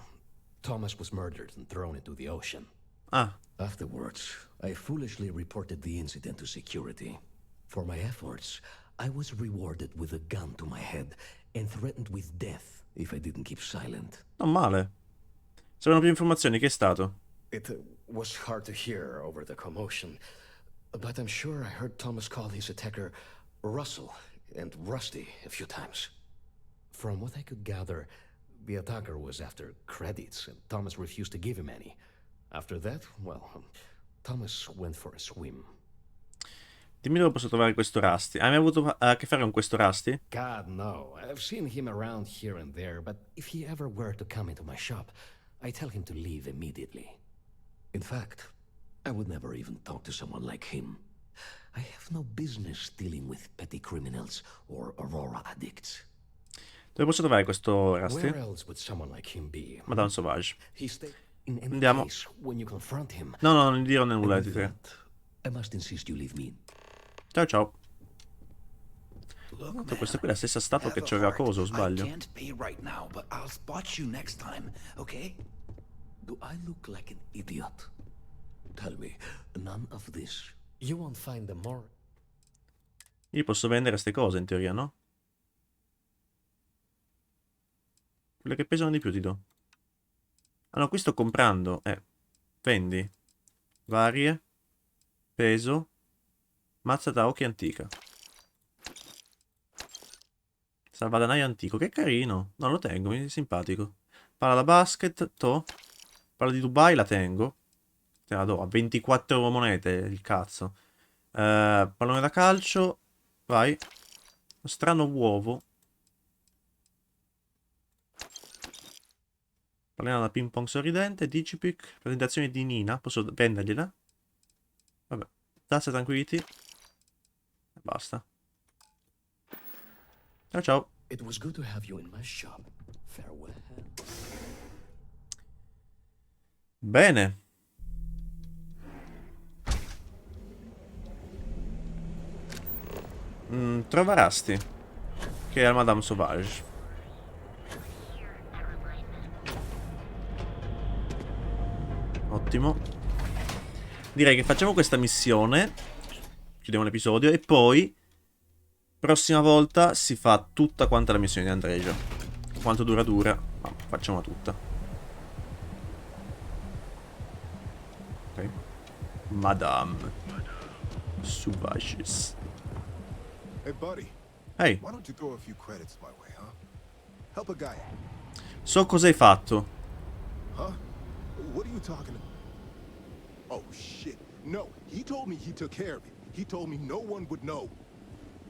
Thomas was murdered and thrown into the ocean. Ah. Afterwards, I foolishly reported the incident to security. For my efforts, I was rewarded with a gun to my head and threatened with death if I didn't keep silent. Non male. Servono più informazioni, che è stato? It was hard to hear over the commotion, but I'm sure I heard Thomas call his attacker Russell and Rusty a few times. From what I could gather, the attacker was after credits, and Thomas refused to give him any. After that, well, Thomas went for a swim. Dimmi dove posso trovare questo Rusty. Hai mai avuto a che fare con questo Rusty? God, no. I've seen him around here and there, but if he ever were to come into my shop, I tell him to leave immediately. In fact, I would never even talk to someone like him. I have no business dealing with petty criminals or Aurora addicts. Dove posso trovare questo Rusty? Where else would someone like him be? Madame Sauvage. Andiamo. When you confront him, no, non dirò nulla di te. I must insist you leave me. Ciao ciao. Questa qui è la stessa statua che c'aveva cosa, o sbaglio? I can't pay right now, but I'll spot you next time, okay? Do I look like an idiot? Tell me, none of this. You won't find them more. Io posso vendere queste cose in teoria, no? Quelle che pesano di più ti do. Ah no, qui sto comprando. Vendi. Varie. Peso. Mazza da occhi antica. Salvadanaio antico, che carino. No, lo tengo, mi è simpatico. Palla da basket, to. Palla di Dubai, la tengo. Te la do a 24 monete, il cazzo. Pallone da calcio. Vai. Uno strano uovo. Pallina da ping pong sorridente. Digipic. Presentazione di Nina. Posso vendergliela? Vabbè. Tazza tranquillity. E basta. Ciao ciao. It was good to have you in my shop. Farewell. Bene. Trova Rusty, che è al Madame Sauvage. Ottimo. Direi che facciamo questa missione. Chiudiamo l'episodio e poi prossima volta si fa tutta quanta la missione di Andreja. Quanto dura dura, ma facciamo tutta. Ok. Madame Sauvages. Hey buddy. Hey. Why don't you throw a few credits my way, huh? Help a guy out. So cosa hai fatto. Huh? What are you talking about? Oh shit. No, he told me he took care of it. He told me no one would know.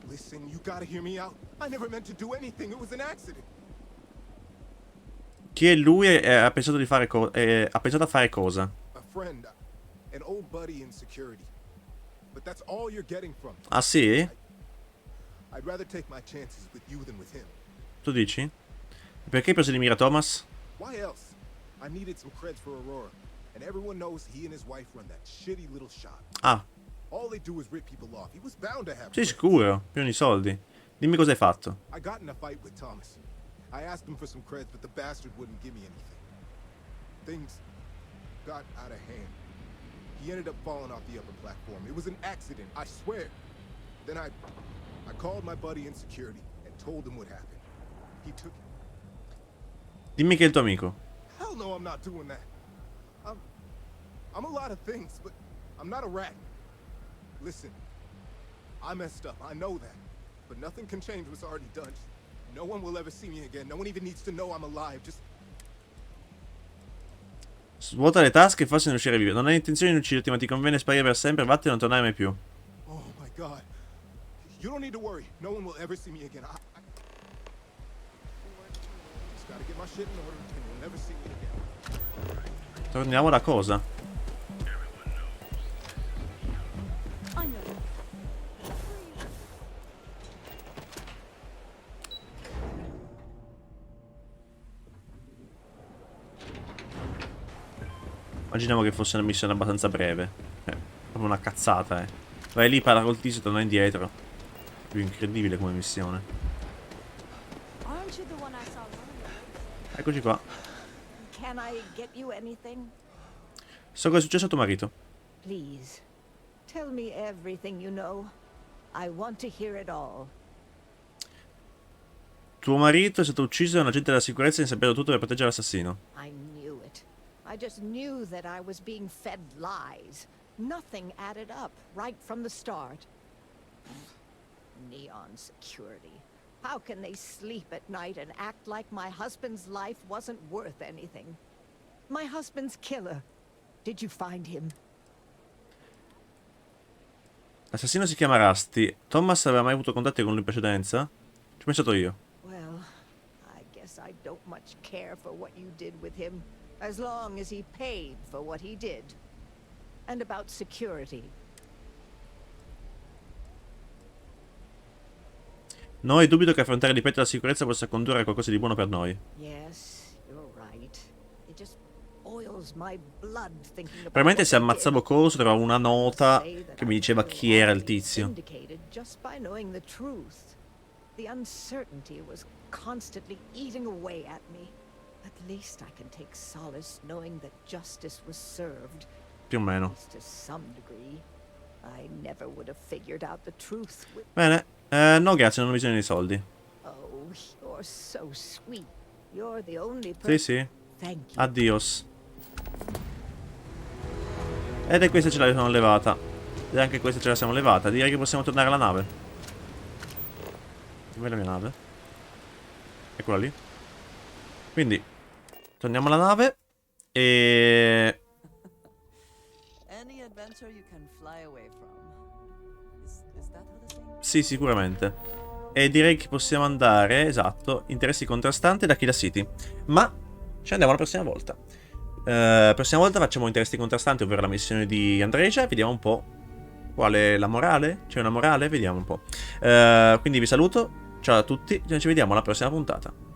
Listen, you gotta hear me out. I never meant to do anything. It was an accident. Chi è lui e ha pensato di fare ha pensato a fare cosa? A friend, an old buddy in security. But that's all you're getting from me. Ah sì? I'd rather take my chances with you than with him. Tu dici? Perché hai preso di mira Thomas? Why else? I needed some creds for Aurora, and everyone knows he and his wife run that shitty little shop. Ah. All they do is rip people off. He was bound to have. Sei sicuro? Pieno di soldi. Dimmi cosa hai fatto. I got in a fight with Thomas. I asked him for some creds, but the bastard wouldn't give me anything. Things got out of hand. He ended up falling off the upper platform. It was an accident, I swear. Then I called my buddy in security and told him what happened. He took it. Dimmi che è il tuo amico. Hell no, I'm not doing that. I'm a lot of things, but I'm not a rat. Listen, I messed up, I know that. But nothing can change what's already done. No one will ever see me again. No one even needs to know I'm alive. Just... Svuota le tasche e forse non riuscire a vivere. Non hai intenzione di ucciderti, ma ti conviene sparire per sempre. Vattene e non tornare mai più. Oh my god. You don't need to worry. No one will ever see me again. I just gotta get my shit in order and you'll never see me again. Torniamo da cosa? Immaginiamo che fosse una missione abbastanza breve. Proprio una cazzata, Vai lì, parla col tizio e torna indietro. Più incredibile come missione. Eccoci qua. So cosa è successo a tuo marito. Please, tell me everything you know. I want to hear it all. Tuo marito è stato ucciso da un agente della sicurezza e ne sapeva tutto per proteggere l'assassino. I knew it. I just knew that I was being fed lies. Nothing added up right from the start. Neon security. How can they sleep at night and act like my husband's life wasn't worth anything? My husband's killer. Did you find him? L'assassino si chiama Rusty. Thomas aveva mai avuto contatti con lui in precedenza? Ci ho pensato io. Well, I guess I don't much care for what you did with him, as long as he paid for what he did. And about security. Noi dubito che affrontare di petto la sicurezza possa condurre a qualcosa di buono per noi. Yes, you're right. It just boils my blood thinking about. Probabilmente se ammazzavo Coso trovavo una nota che mi diceva chi era il tizio. Just by knowing the truth. The uncertainty was constantly eating away at me. At least I can take solace knowing that justice was served. Più o meno. To some degree. I never would have figured out the truth. Bene. No grazie, non ho bisogno di soldi. Oh, you're so sweet. You're the only Sì, sì. Thank you. Addios. Ed è questa ce l'abbiamo levata. E anche questa ce la siamo levata. Direi che possiamo tornare alla nave. Dov'è la mia nave? Eccola lì. Quindi torniamo alla nave. E... Sì, sicuramente. E direi che possiamo andare, esatto, interessi contrastanti da Killa City. Ma ci andiamo la prossima volta. Prossima volta facciamo interessi contrastanti, ovvero la missione di Andreja. Vediamo un po' qual è la morale. C'è una morale? Vediamo un po'. Quindi vi saluto. Ciao a tutti. Ci vediamo alla prossima puntata.